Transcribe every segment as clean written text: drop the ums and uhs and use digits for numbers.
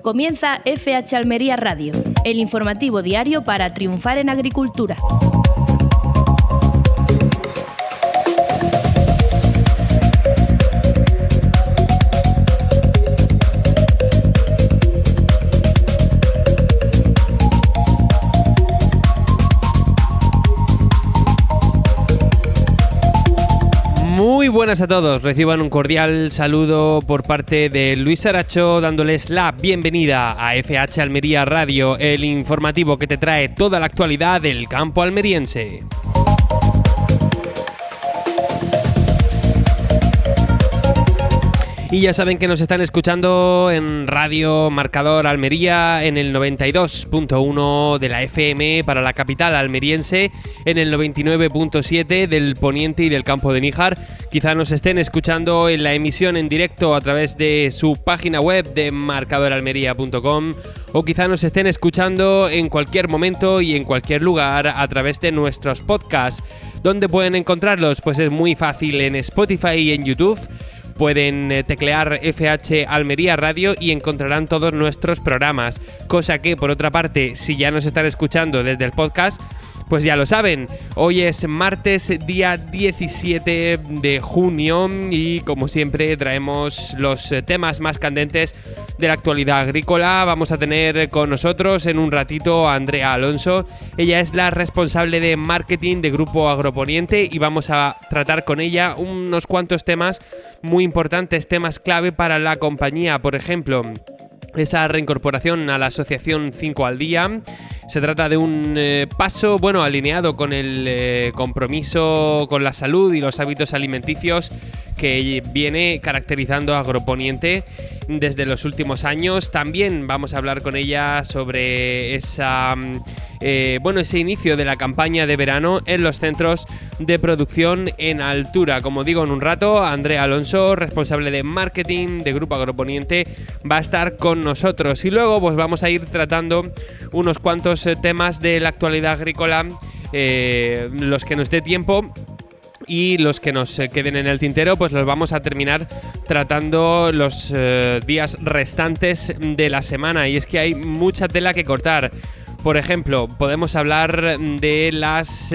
Comienza FH Almería Radio, el informativo diario para triunfar en agricultura. Muy buenas a todos, reciban un cordial saludo por parte de Luis Aracho, dándoles la bienvenida a FH Almería Radio, el informativo que te trae toda la actualidad del campo almeriense. Y ya saben que nos están escuchando en Radio Marcador Almería en el 92.1 de la FM para la capital almeriense, en el 99.7 del Poniente y del Campo de Níjar. Quizá nos estén escuchando en la emisión en directo a través de su página web de marcadoralmería.com, o quizá nos estén escuchando en cualquier momento y en cualquier lugar a través de nuestros podcasts. ¿Dónde pueden encontrarlos? Pues es muy fácil, en Spotify y en YouTube. Pueden teclear FH Almería Radio y encontrarán todos nuestros programas, cosa que, por otra parte, si ya nos están escuchando desde el podcast, pues ya lo saben. Hoy es martes, día 17 de junio, y como siempre traemos los temas más candentes de la actualidad agrícola. Vamos a tener con nosotros en un ratito a Andrea Alonso. Ella es la responsable de marketing de Grupo Agroponiente y vamos a tratar con ella unos cuantos temas muy importantes, temas clave para la compañía. Por ejemplo, esa reincorporación a la asociación 5 al día. Se trata de un paso, alineado con el compromiso con la salud y los hábitos alimenticios que viene caracterizando a Agroponiente desde los últimos años. También vamos a hablar con ella sobre ese inicio de la campaña de verano en los centros de producción en altura. Como digo, en un rato, Andrea Alonso, responsable de marketing de Grupo Agroponiente, va a estar con nosotros. Y luego pues vamos a ir tratando unos cuantos temas de la actualidad agrícola, los que nos dé tiempo. Y los que nos queden en el tintero, pues los vamos a terminar tratando los días restantes de la semana. Y es que hay mucha tela que cortar. Por ejemplo, podemos hablar de las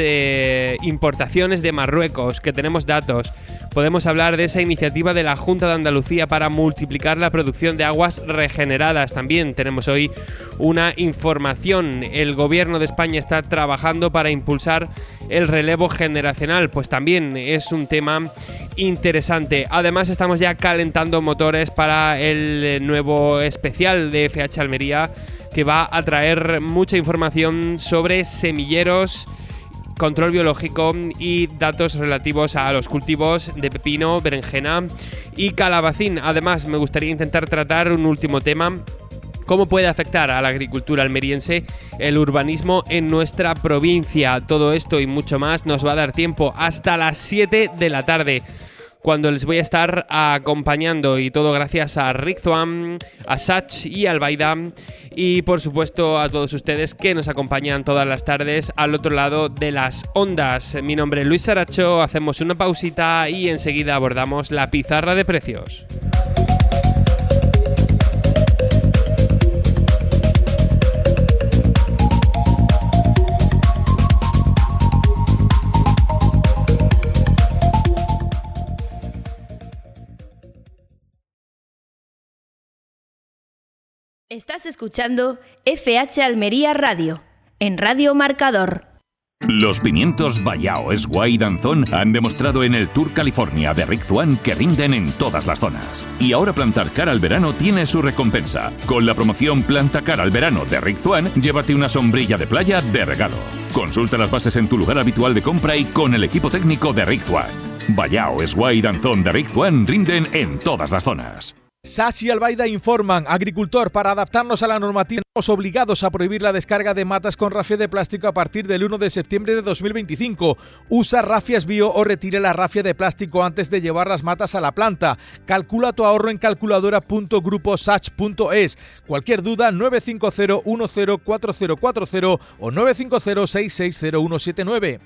importaciones de Marruecos, que tenemos datos. Podemos hablar de esa iniciativa de la Junta de Andalucía para multiplicar la producción de aguas regeneradas. También tenemos hoy una información. El gobierno de España está trabajando para impulsar el relevo generacional. Pues también es un tema interesante. Además, estamos ya calentando motores para el nuevo especial de FH Almería, que va a traer mucha información sobre semilleros, control biológico y datos relativos a los cultivos de pepino, berenjena y calabacín. Además, me gustaría intentar tratar un último tema: ¿cómo puede afectar a la agricultura almeriense el urbanismo en nuestra provincia? Todo esto y mucho más nos va a dar tiempo hasta las 7 de la tarde, cuando les voy a estar acompañando, y todo gracias a Rick-Zuan, a Sach y a Albaida, y por supuesto a todos ustedes que nos acompañan todas las tardes al otro lado de las ondas. Mi nombre es Luis Aracho, hacemos una pausita y enseguida abordamos la pizarra de precios. Estás escuchando FH Almería Radio, en Radio Marcador. Los pimientos Vallao, Esguay y Danzón han demostrado en el Tour California de Rick-Zuan que rinden en todas las zonas. Y ahora plantar cara al verano tiene su recompensa. Con la promoción Planta cara al verano de Rick-Zuan, llévate una sombrilla de playa de regalo. Consulta las bases en tu lugar habitual de compra y con el equipo técnico de Rick-Zuan. Vallao, Esguay y Danzón de Rick-Zuan rinden en todas las zonas. Sach y Albaida informan: agricultor, para adaptarnos a la normativa estamos obligados a prohibir la descarga de matas con rafia de plástico a partir del 1 de septiembre de 2025. Usa rafias bio o retire la rafia de plástico antes de llevar las matas a la planta. Calcula tu ahorro en calculadora.gruposach.es. Cualquier duda, 950-104040 o 950-660-179.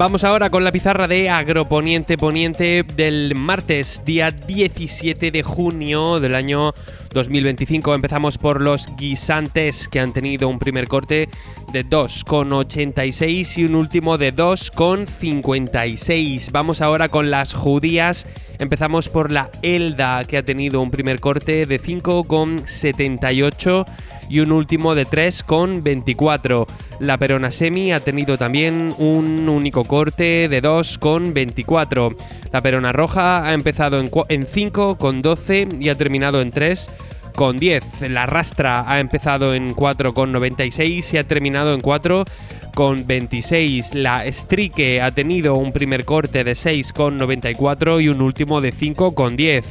Vamos ahora con la pizarra de Agroponiente Poniente del martes, día 17 de junio del año 2025. Empezamos por los guisantes, que han tenido un primer corte de 2,86 y un último de 2,56. Vamos ahora con las judías. Empezamos por la Elda, que ha tenido un primer corte de 5,78 y un último de 3,24. La Perona Semi ha tenido también un único corte de 2,24. La Perona Roja ha empezado en 5,12 y ha terminado en 3,10. La Rastra ha empezado en 4,96 y ha terminado en 4,26. La Strike ha tenido un primer corte de 6,94 y un último de 5,10.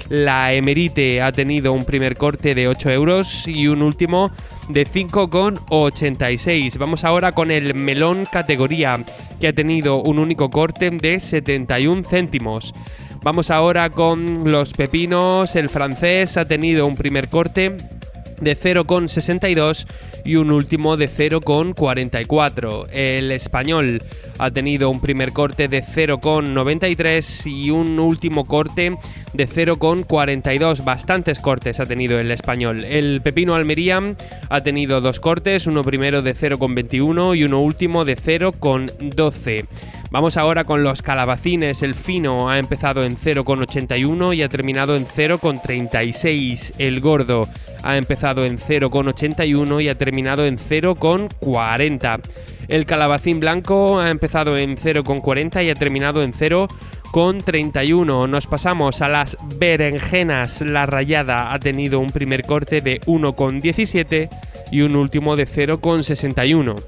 La Emerite ha tenido un primer corte de 8 euros y un último de 5,86. Vamos ahora con el melón categoría, que ha tenido un único corte de 71 céntimos. Vamos ahora con los pepinos. El francés ha tenido un primer corte de 0,62 y un último de 0,44. El español ha tenido un primer corte de 0,93 y un último corte de 0,42. Bastantes cortes ha tenido el español. El pepino Almería ha tenido dos cortes, uno primero de 0,21 y uno último de 0,12. Vamos ahora con los calabacines. El fino ha empezado en 0,81 y ha terminado en 0,36. El gordo ha empezado en 0,81 y ha terminado en 0,40. El calabacín blanco ha empezado en 0,40 y ha terminado en 0,31. Nos pasamos a las berenjenas. La rallada ha tenido un primer corte de 1,17 y un último de 0,61.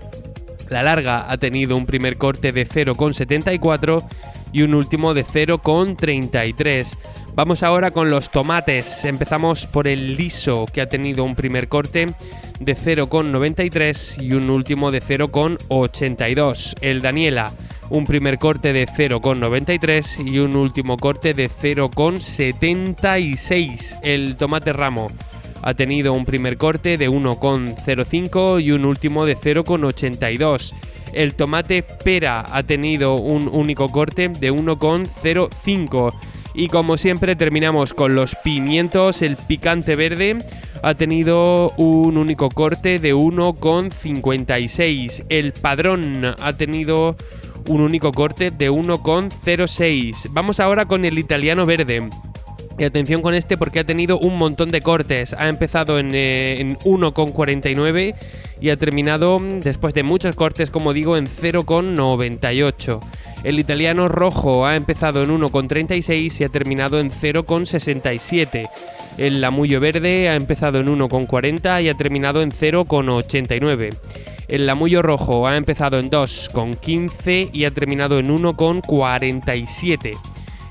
La larga ha tenido un primer corte de 0,74 y un último de 0,33. Vamos ahora con los tomates. Empezamos por el liso, que ha tenido un primer corte de 0,93 y un último de 0,82. El Daniela, un primer corte de 0,93 y un último corte de 0,76. El tomate ramo ha tenido un primer corte de 1,05 y un último de 0,82. El tomate pera ha tenido un único corte de 1,05. Y como siempre terminamos con los pimientos. El picante verde ha tenido un único corte de 1,56. El padrón ha tenido un único corte de 1,06. Vamos ahora con el italiano verde. Y atención con este porque ha tenido un montón de cortes. Ha empezado en 1,49 y ha terminado, después de muchos cortes, como digo, en 0,98. El italiano rojo ha empezado en 1,36 y ha terminado en 0,67. El lamullo verde ha empezado en 1,40 y ha terminado en 0,89. El lamullo rojo ha empezado en 2,15 y ha terminado en 1,47.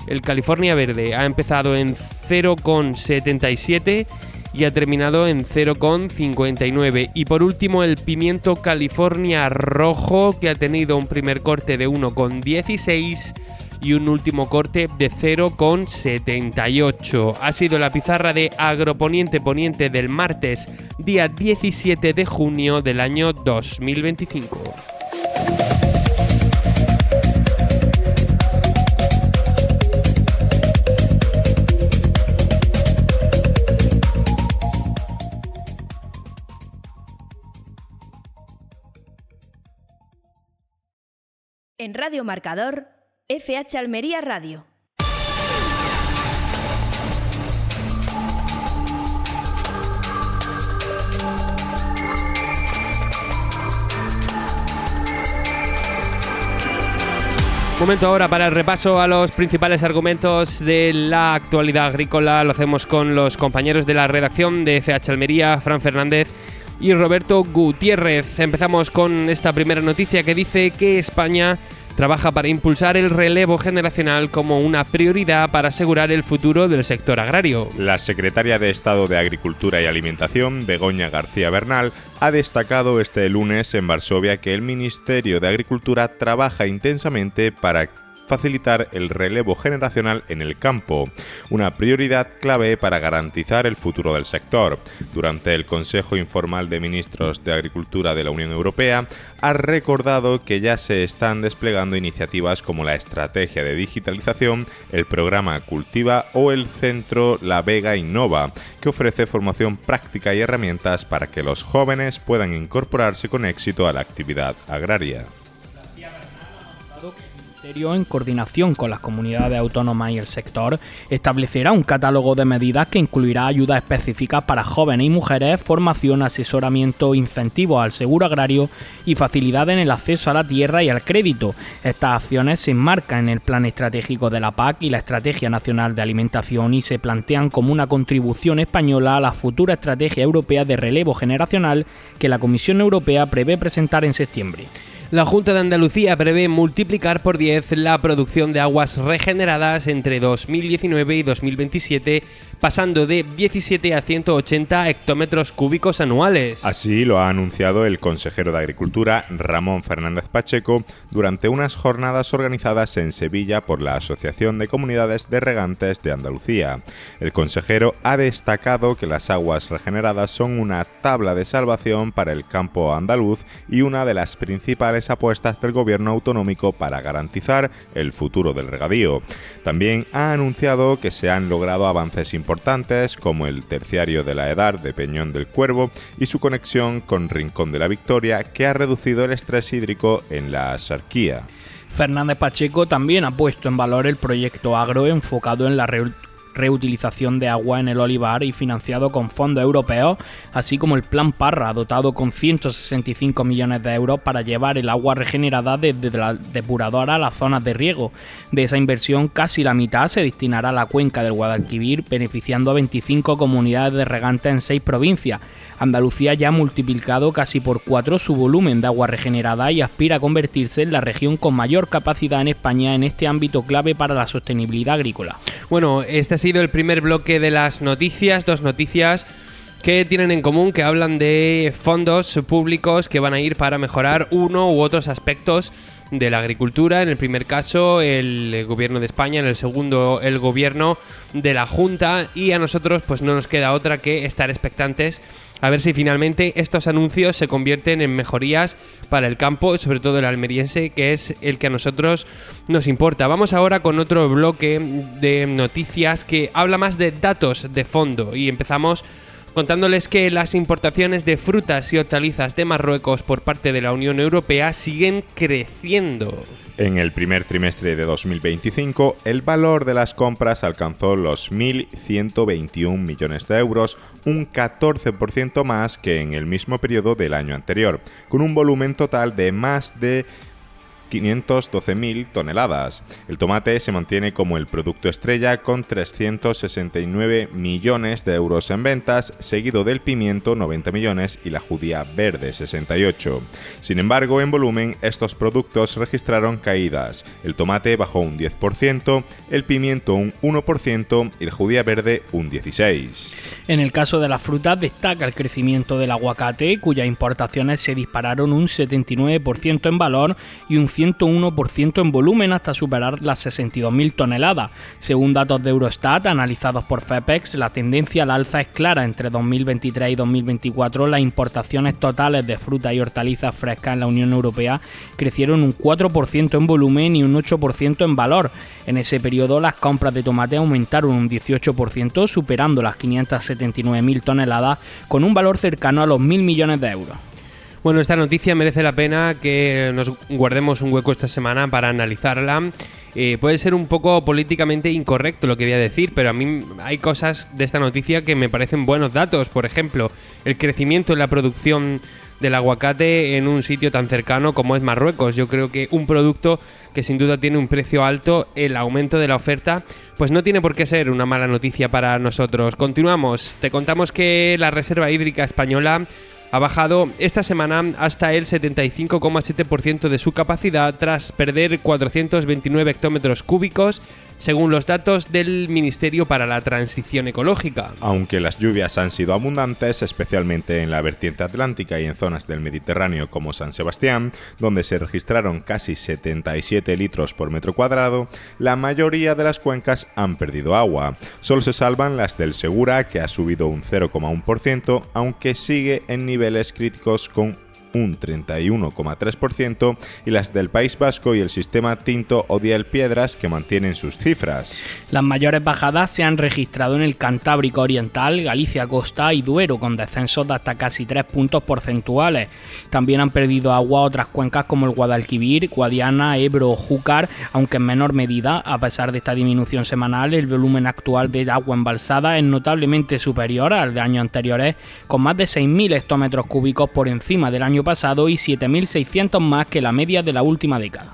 El California verde ha empezado en 0,77 y ha terminado en 0,59. Y por último el pimiento California rojo, que ha tenido un primer corte de 1,16 y un último corte de 0,78. Ha sido la pizarra de Agroponiente Poniente del martes, día 17 de junio del año 2025. En Radio Marcador, FH Almería Radio. Momento ahora para el repaso a los principales argumentos de la actualidad agrícola. Lo hacemos con los compañeros de la redacción de FH Almería, Fran Fernández y Roberto Gutiérrez. Empezamos con esta primera noticia que dice que España trabaja para impulsar el relevo generacional como una prioridad para asegurar el futuro del sector agrario. La secretaria de Estado de Agricultura y Alimentación, Begoña García Bernal, ha destacado este lunes en Varsovia que el Ministerio de Agricultura trabaja intensamente para facilitar el relevo generacional en el campo, una prioridad clave para garantizar el futuro del sector. Durante el Consejo Informal de Ministros de Agricultura de la Unión Europea, ha recordado que ya se están desplegando iniciativas como la Estrategia de Digitalización, el Programa Cultiva o el Centro La Vega Innova, que ofrece formación práctica y herramientas para que los jóvenes puedan incorporarse con éxito a la actividad agraria. En coordinación con las comunidades autónomas y el sector, establecerá un catálogo de medidas que incluirá ayudas específicas para jóvenes y mujeres, formación, asesoramiento, incentivos al seguro agrario y facilidades en el acceso a la tierra y al crédito. Estas acciones se enmarcan en el Plan Estratégico de la PAC y la Estrategia Nacional de Alimentación y se plantean como una contribución española a la futura Estrategia Europea de Relevo Generacional que la Comisión Europea prevé presentar en septiembre. La Junta de Andalucía prevé multiplicar por 10 la producción de aguas regeneradas entre 2019 y 2027, pasando de 17 a 180 hectómetros cúbicos anuales. Así lo ha anunciado el consejero de Agricultura, Ramón Fernández Pacheco, durante unas jornadas organizadas en Sevilla por la Asociación de Comunidades de Regantes de Andalucía. El consejero ha destacado que las aguas regeneradas son una tabla de salvación para el campo andaluz y una de las principales apuestas del gobierno autonómico para garantizar el futuro del regadío. También ha anunciado que se han logrado avances importantes como el terciario de la Edar de Peñón del Cuervo y su conexión con Rincón de la Victoria, que ha reducido el estrés hídrico en la Axarquía. Fernández Pacheco también ha puesto en valor el proyecto Agro enfocado en la reutilización de agua en el olivar y financiado con fondos europeos, así como el Plan Parra, dotado con 165 millones de euros para llevar el agua regenerada desde la depuradora a las zonas de riego. De esa inversión, casi la mitad se destinará a la cuenca del Guadalquivir, beneficiando a 25 comunidades de regantes en 6 provincias. Andalucía ya ha multiplicado casi por 4 su volumen de agua regenerada y aspira a convertirse en la región con mayor capacidad en España en este ámbito clave para la sostenibilidad agrícola. Bueno, este ha sido el primer bloque de las noticias, 2 noticias que tienen en común, que hablan de fondos públicos que van a ir para mejorar uno u otros aspectos de la agricultura. En el primer caso, el gobierno de España, en el segundo, el gobierno de la Junta, y a nosotros pues no nos queda otra que estar expectantes a ver si finalmente estos anuncios se convierten en mejorías para el campo, sobre todo el almeriense, que es el que a nosotros nos importa. Vamos ahora con otro bloque de noticias que habla más de datos de fondo, y empezamos contándoles que las importaciones de frutas y hortalizas de Marruecos por parte de la Unión Europea siguen creciendo. En el primer trimestre de 2025, el valor de las compras alcanzó los 1.121 millones de euros, un 14% más que en el mismo periodo del año anterior, con un volumen total de más de 512.000 toneladas. El tomate se mantiene como el producto estrella con 369 millones de euros en ventas, seguido del pimiento 90 millones y la judía verde 68. Sin embargo, en volumen, estos productos registraron caídas. El tomate bajó un 10%, el pimiento un 1% y la judía verde un 16%. En el caso de las frutas destaca el crecimiento del aguacate, cuyas importaciones se dispararon un 79% en valor y un 101% en volumen hasta superar las 62.000 toneladas. Según datos de Eurostat analizados por FEPEX, la tendencia al alza es clara. Entre 2023 y 2024 las importaciones totales de frutas y hortalizas frescas en la Unión Europea crecieron un 4% en volumen y un 8% en valor. En ese periodo las compras de tomate aumentaron un 18%, superando las 579.000 toneladas con un valor cercano a los 1.000 millones de euros. Bueno, esta noticia merece la pena que nos guardemos un hueco esta semana para analizarla. Puede ser un poco políticamente incorrecto lo que voy a decir, pero a mí hay cosas de esta noticia que me parecen buenos datos. Por ejemplo, el crecimiento en la producción del aguacate en un sitio tan cercano como es Marruecos. Yo creo que un producto que sin duda tiene un precio alto, el aumento de la oferta, pues no tiene por qué ser una mala noticia para nosotros. Continuamos. Te contamos que la reserva hídrica española ha bajado esta semana hasta el 75,7% de su capacidad tras perder 429 hectómetros cúbicos según los datos del Ministerio para la Transición Ecológica. Aunque las lluvias han sido abundantes, especialmente en la vertiente atlántica y en zonas del Mediterráneo como San Sebastián, donde se registraron casi 77 litros por metro cuadrado, la mayoría de las cuencas han perdido agua. Solo se salvan las del Segura, que ha subido un 0,1%, aunque sigue en niveles críticos con un 31,3%, y las del País Vasco y el sistema Tinto Odiel Piedras, que mantienen sus cifras. Las mayores bajadas se han registrado en el Cantábrico Oriental, Galicia Costa y Duero, con descensos de hasta casi 3 puntos porcentuales. También han perdido agua otras cuencas como el Guadalquivir, Guadiana, Ebro o Júcar, aunque en menor medida. A pesar de esta disminución semanal, el volumen actual de agua embalsada es notablemente superior al de años anteriores, con más de 6.000 hectómetros cúbicos por encima del año pasado y 7.600 más que la media de la última década.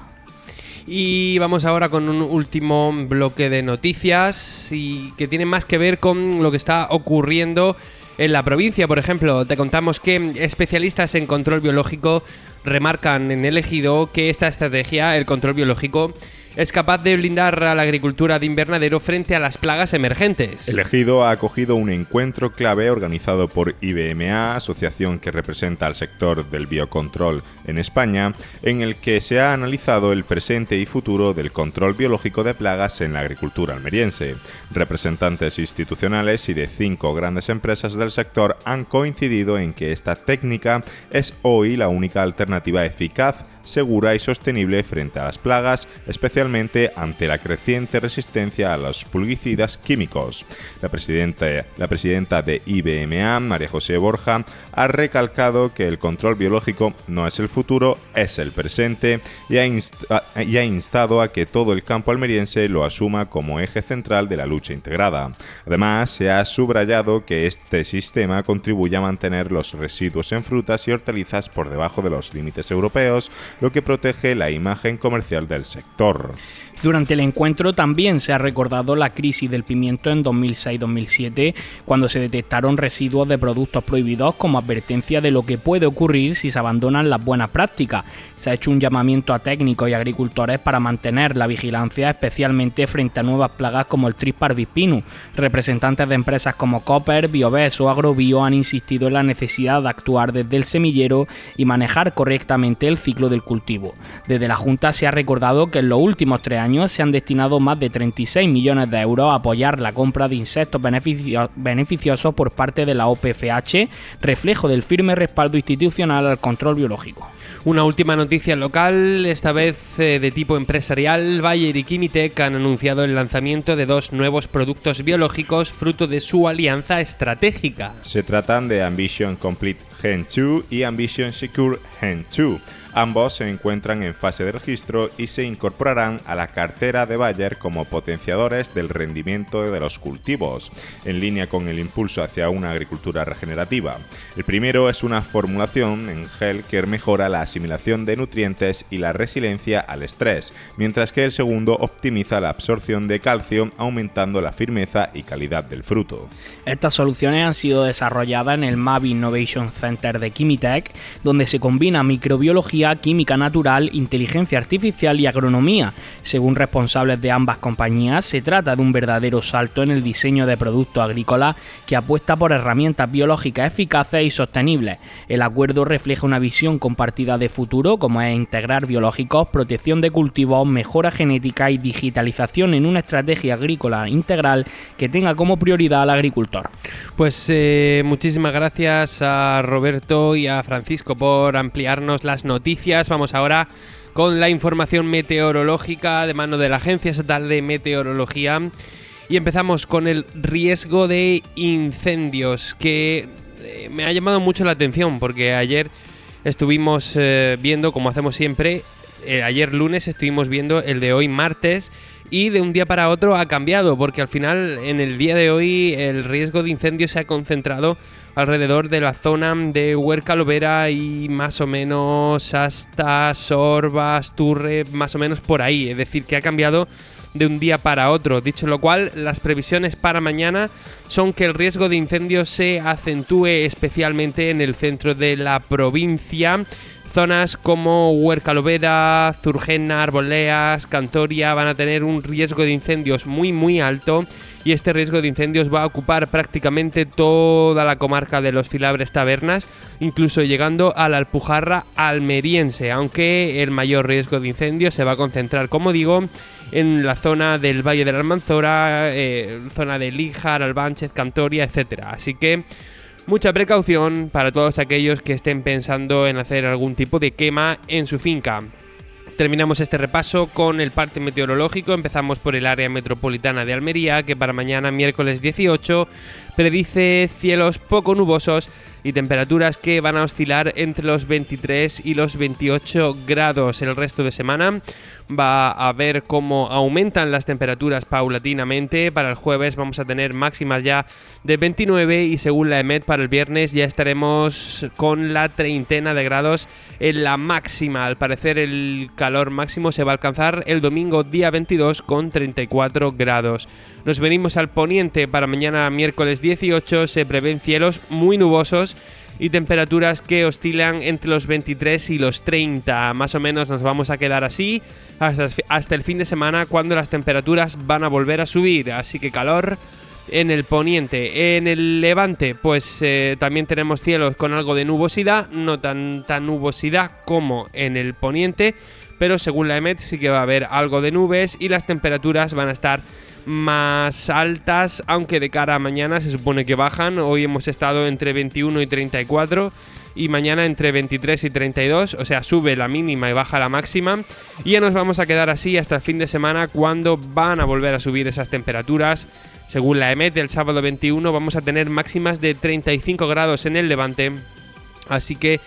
Y vamos ahora con un último bloque de noticias y que tiene más que ver con lo que está ocurriendo en la provincia. Por ejemplo, te contamos que especialistas en control biológico remarcan en El Ejido que esta estrategia, el control biológico, es capaz de blindar a la agricultura de invernadero frente a las plagas emergentes. El Ejido ha acogido un encuentro clave organizado por IBMA, asociación que representa al sector del biocontrol en España, en el que se ha analizado el presente y futuro del control biológico de plagas en la agricultura almeriense. Representantes institucionales y de 5 grandes empresas del sector han coincidido en que esta técnica es hoy la única alternativa eficaz, segura y sostenible frente a las plagas, especialmente ante la creciente resistencia a los pulguicidas químicos. La presidenta de IBMA, María José Borja, ha recalcado que el control biológico no es el futuro, es el presente, y ha instado a que todo el campo almeriense lo asuma como eje central de la lucha integrada. Además, se ha subrayado que este sistema contribuye a mantener los residuos en frutas y hortalizas por debajo de los límites europeos, lo que protege la imagen comercial del sector. Durante el encuentro también se ha recordado la crisis del pimiento en 2006-2007, cuando se detectaron residuos de productos prohibidos como advertencia de lo que puede ocurrir si se abandonan las buenas prácticas. Se ha hecho un llamamiento a técnicos y agricultores para mantener la vigilancia, especialmente frente a nuevas plagas como el Tris parvispinus. Representantes de empresas como Copper, Biobes o Agrobio han insistido en la necesidad de actuar desde el semillero y manejar correctamente el ciclo del cultivo. Desde la Junta se ha recordado que en los últimos 3 años se han destinado más de 36 millones de euros a apoyar la compra de insectos beneficiosos por parte de la OPFH, reflejo del firme respaldo institucional al control biológico. Una última noticia local, esta vez de tipo empresarial. Bayer y Kimitec han anunciado el lanzamiento de 2 nuevos productos biológicos fruto de su alianza estratégica. Se tratan de Ambition Complete Gen 2 y Ambition Secure Gen 2. Ambos se encuentran en fase de registro y se incorporarán a la cartera de Bayer como potenciadores del rendimiento de los cultivos, en línea con el impulso hacia una agricultura regenerativa. El primero es una formulación en gel que mejora la asimilación de nutrientes y la resiliencia al estrés, mientras que el segundo optimiza la absorción de calcio, aumentando la firmeza y calidad del fruto. Estas soluciones han sido desarrolladas en el Mavi Innovation Center de Kimitec, donde se combina microbiología, química natural, inteligencia artificial y agronomía. Según responsables de ambas compañías, se trata de un verdadero salto en el diseño de productos agrícolas que apuesta por herramientas biológicas eficaces y sostenibles. El acuerdo refleja una visión compartida de futuro, como es integrar biológicos, protección de cultivos, mejora genética y digitalización en una estrategia agrícola integral que tenga como prioridad al agricultor. Pues muchísimas gracias a Roberto y a Francisco por ampliarnos las noticias. Vamos ahora con la información meteorológica de mano de la Agencia Estatal de Meteorología y empezamos con el riesgo de incendios, que me ha llamado mucho la atención porque ayer estuvimos viendo, como hacemos siempre, ayer lunes estuvimos viendo el de hoy martes, y de un día para otro ha cambiado, porque al final en el día de hoy el riesgo de incendio se ha concentrado alrededor de la zona de Huerca Lovera y más o menos hasta Sorbas, Turre, más o menos por ahí. Es decir, que ha cambiado de un día para otro. Dicho lo cual, las previsiones para mañana son que el riesgo de incendios se acentúe especialmente en el centro de la provincia. Zonas como Huerca-Lovera, Zurgena, Arboleas, Cantoria van a tener un riesgo de incendios muy alto, y este riesgo de incendios va a ocupar prácticamente toda la comarca de los Filabres Tabernas, incluso llegando a la Alpujarra almeriense, aunque el mayor riesgo de incendios se va a concentrar, como digo, en la zona del Valle de la Almanzora, zona de Líjar, Albánchez, Cantoria, etcétera. Así que mucha precaución para todos aquellos que estén pensando en hacer algún tipo de quema en su finca. Terminamos este repaso con el parte meteorológico. Empezamos por el área metropolitana de Almería, que para mañana, miércoles 18, predice cielos poco nubosos y temperaturas que van a oscilar entre los 23 y los 28 grados. El resto de semana va a ver cómo aumentan las temperaturas paulatinamente. Para el jueves vamos a tener máximas ya de 29 y según la EMET para el viernes ya estaremos con la treintena de grados en la máxima. Al parecer el calor máximo se va a alcanzar el domingo día 22 con 34 grados. Nos venimos al poniente. Para mañana miércoles 18 se prevén cielos muy nubosos y temperaturas que oscilan entre los 23 y los 30. Más o menos nos vamos a quedar así hasta el fin de semana, cuando las temperaturas van a volver a subir. Así que calor en el poniente. En el levante, pues también tenemos cielos con algo de nubosidad, no tanta nubosidad como en el poniente, pero según la EMET sí que va a haber algo de nubes y las temperaturas van a estar más altas, aunque de cara a mañana se supone que bajan. Hoy hemos estado entre 21 y 34 y mañana entre 23 y 32, o sea, sube la mínima y baja la máxima, y ya nos vamos a quedar así hasta el fin de semana, cuando van a volver a subir esas temperaturas. Según la EMET, el sábado 21 vamos a tener máximas de 35 grados en el levante, así que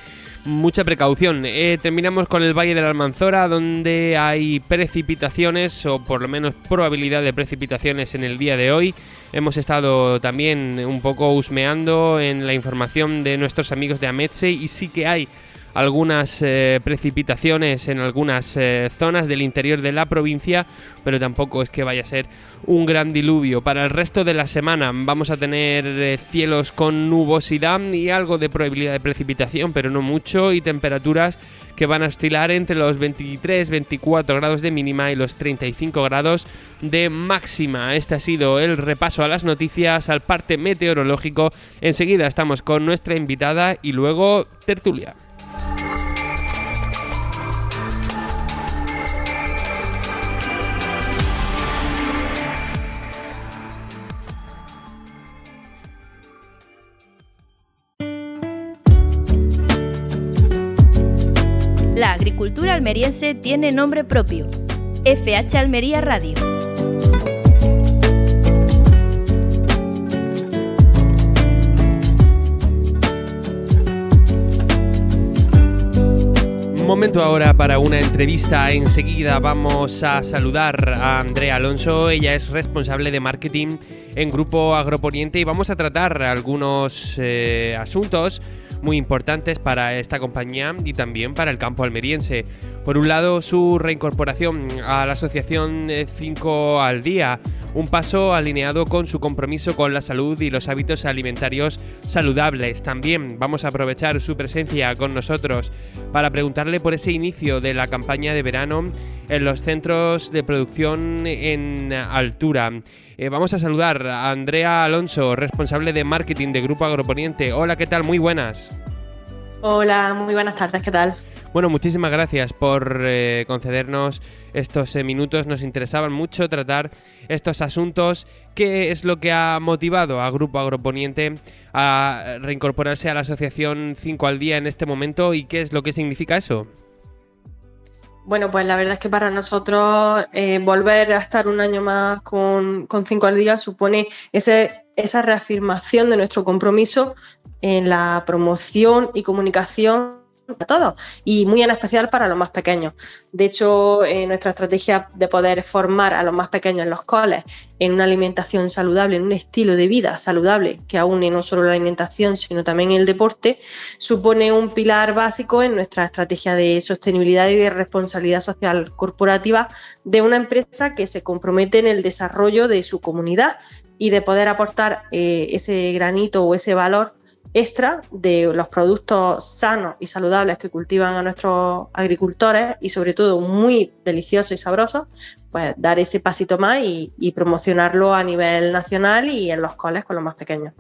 mucha precaución. Terminamos con el Valle de la Almanzora, donde hay precipitaciones, o por lo menos probabilidad de precipitaciones en el día de hoy. Hemos estado también un poco husmeando en la información de nuestros amigos de AMETSE y sí que hay algunas precipitaciones en algunas zonas del interior de la provincia, pero tampoco es que vaya a ser un gran diluvio. Para el resto de la semana vamos a tener cielos con nubosidad y algo de probabilidad de precipitación, pero no mucho, y temperaturas que van a oscilar entre los 23-24 grados de mínima y los 35 grados de máxima. Este ha sido el repaso a las noticias, al parte meteorológico. Enseguida estamos con nuestra invitada y luego tertulia. La agricultura almeriense tiene nombre propio. FH Almería Radio. Momento ahora para una entrevista. Enseguida vamos a saludar a Andrea Alonso. Ella es responsable de marketing en Grupo Agroponiente y vamos a tratar algunos asuntos muy importantes para esta compañía y también para el campo almeriense. Por un lado, su reincorporación a la asociación 5 al Día, un paso alineado con su compromiso con la salud y los hábitos alimentarios saludables. También vamos a aprovechar su presencia con nosotros para preguntarle por ese inicio de la campaña de verano en los centros de producción en altura. Vamos a saludar a Andrea Alonso, responsable de marketing de Grupo Agroponiente. Hola, ¿qué tal? Muy buenas. Hola, muy buenas tardes, ¿qué tal? Bueno, muchísimas gracias por concedernos estos minutos. Nos interesaban mucho tratar estos asuntos. ¿Qué es lo que ha motivado a Grupo Agroponiente a reincorporarse a la asociación 5 al Día en este momento y qué es lo que significa eso? Bueno, pues la verdad es que para nosotros volver a estar un año más con 5 al Día supone esa reafirmación de nuestro compromiso en la promoción y comunicación a todos y muy en especial para los más pequeños. De hecho, nuestra estrategia de poder formar a los más pequeños en los coles en una alimentación saludable, en un estilo de vida saludable que aúne no solo la alimentación sino también el deporte, supone un pilar básico en nuestra estrategia de sostenibilidad y de responsabilidad social corporativa de una empresa que se compromete en el desarrollo de su comunidad y de poder aportar ese granito o ese valor extra de los productos sanos y saludables que cultivan a nuestros agricultores y sobre todo muy deliciosos y sabrosos, pues dar ese pasito más y promocionarlo a nivel nacional y en los coles con los más pequeños.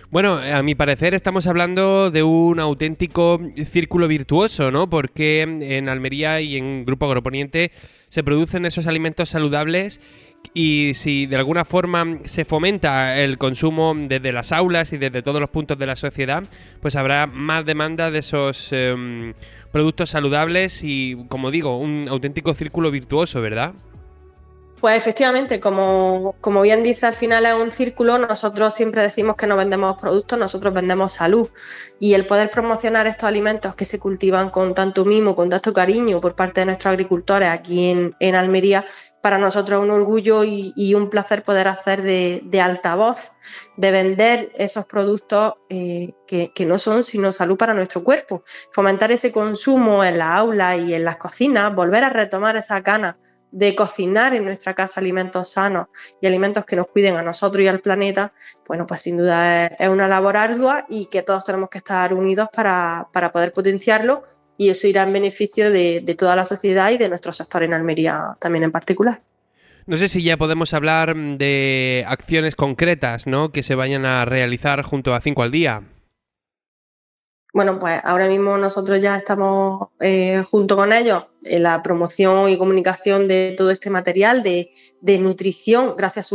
Bueno, a mi parecer estamos hablando de un auténtico círculo virtuoso, ¿no? Porque en Almería y en Grupo Agroponiente se producen esos alimentos saludables y si de alguna forma se fomenta el consumo desde las aulas y desde todos los puntos de la sociedad, pues habrá más demanda de esos productos saludables y, como digo, un auténtico círculo virtuoso, ¿verdad? Pues efectivamente, como bien dice, al final es un círculo. Nosotros siempre decimos que no vendemos productos, nosotros vendemos salud. Y el poder promocionar estos alimentos que se cultivan con tanto mimo, con tanto cariño por parte de nuestros agricultores aquí en Almería, para nosotros es un orgullo y un placer poder hacer de altavoz, de vender esos productos que no son sino salud para nuestro cuerpo. Fomentar ese consumo en las aulas y en las cocinas, volver a retomar esa gana de cocinar en nuestra casa alimentos sanos y alimentos que nos cuiden a nosotros y al planeta, bueno, pues sin duda es una labor ardua y que todos tenemos que estar unidos para poder potenciarlo, y eso irá en beneficio de toda la sociedad y de nuestro sector en Almería también en particular. No sé si ya podemos hablar de acciones concretas, ¿no?, que se vayan a realizar junto a 5 al Día. Bueno, pues ahora mismo nosotros ya estamos junto con ellos en la promoción y comunicación de todo este material de nutrición gracias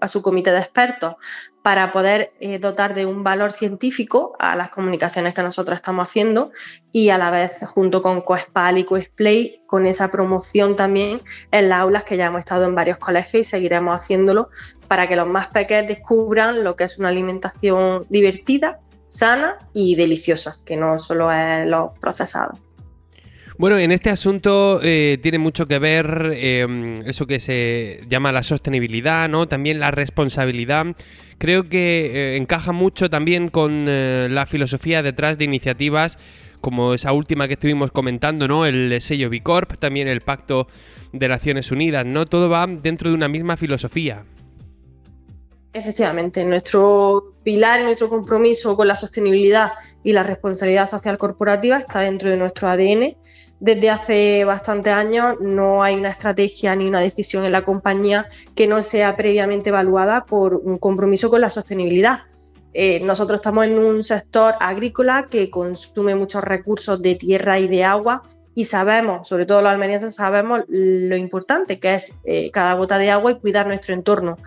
a su comité de expertos para poder dotar de un valor científico a las comunicaciones que nosotros estamos haciendo y a la vez junto con Coespal y Coesplay con esa promoción también en las aulas que ya hemos estado en varios colegios y seguiremos haciéndolo para que los más pequeños descubran lo que es una alimentación divertida, sana y deliciosa, que no solo es lo procesado. Bueno, en este asunto tiene mucho que ver eso que se llama la sostenibilidad, ¿no? También la responsabilidad. Creo que encaja mucho también con la filosofía detrás de iniciativas como esa última que estuvimos comentando, ¿no? El sello B Corp, también el Pacto de Naciones Unidas, ¿no? Todo va dentro de una misma filosofía. Efectivamente, nuestro pilar y nuestro compromiso con la sostenibilidad y la responsabilidad social corporativa está dentro de nuestro ADN. Desde hace bastantes años no hay una estrategia ni una decisión en la compañía que no sea previamente evaluada por un compromiso con la sostenibilidad. Nosotros estamos en un sector agrícola que consume muchos recursos de tierra y de agua y sabemos, sobre todo los almerienses, sabemos lo importante que es cada gota de agua y cuidar nuestro entorno.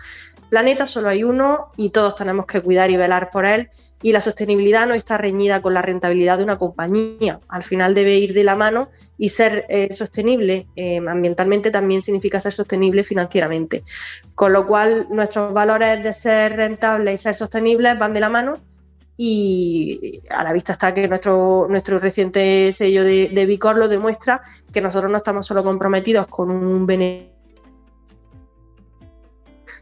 Planeta solo hay uno y todos tenemos que cuidar y velar por él, y la sostenibilidad no está reñida con la rentabilidad de una compañía. Al final debe ir de la mano y ser sostenible ambientalmente también significa ser sostenible financieramente. Con lo cual nuestros valores de ser rentables y ser sostenibles van de la mano, y a la vista está que nuestro reciente sello de B Corp lo demuestra, que nosotros no estamos solo comprometidos con un beneficio,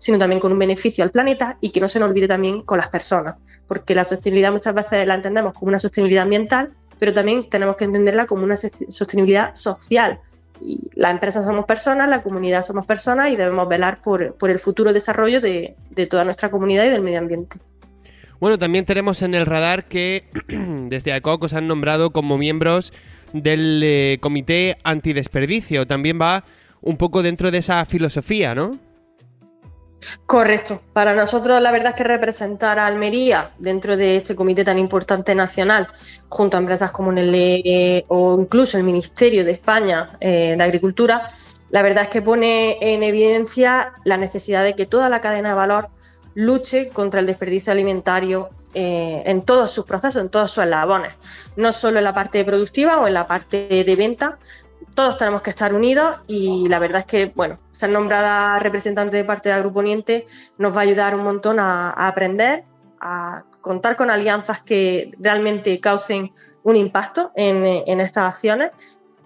sino también con un beneficio al planeta, y que no se nos olvide también con las personas, porque la sostenibilidad muchas veces la entendemos como una sostenibilidad ambiental, pero también tenemos que entenderla como una sostenibilidad social. Y las empresas somos personas, la comunidad somos personas y debemos velar por el futuro desarrollo de toda nuestra comunidad y del medio ambiente. Bueno, también tenemos en el radar que desde AECOC os han nombrado como miembros del Comité Antidesperdicio. También va un poco dentro de esa filosofía, ¿no? Correcto. Para nosotros la verdad es que representar a Almería dentro de este comité tan importante nacional, junto a empresas como Nestlé o incluso el Ministerio de España de Agricultura, la verdad es que pone en evidencia la necesidad de que toda la cadena de valor luche contra el desperdicio alimentario en todos sus procesos, en todos sus eslabones, no solo en la parte productiva o en la parte de venta. Todos tenemos que estar unidos, y la verdad es que, bueno, ser nombrada representante de parte de Agroponiente nos va a ayudar un montón a aprender, a contar con alianzas que realmente causen un impacto en estas acciones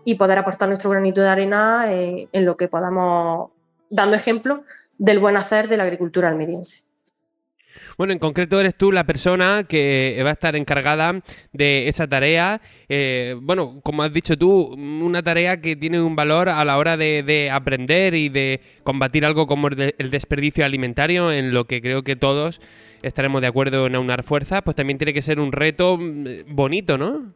y poder aportar nuestro granito de arena en lo que podamos, dando ejemplo del buen hacer de la agricultura almeriense. Bueno, en concreto eres tú la persona que va a estar encargada de esa tarea. Bueno, como has dicho tú, una tarea que tiene un valor a la hora de aprender y de combatir algo como el desperdicio alimentario, en lo que creo que todos estaremos de acuerdo en aunar fuerzas, pues también tiene que ser un reto bonito, ¿no?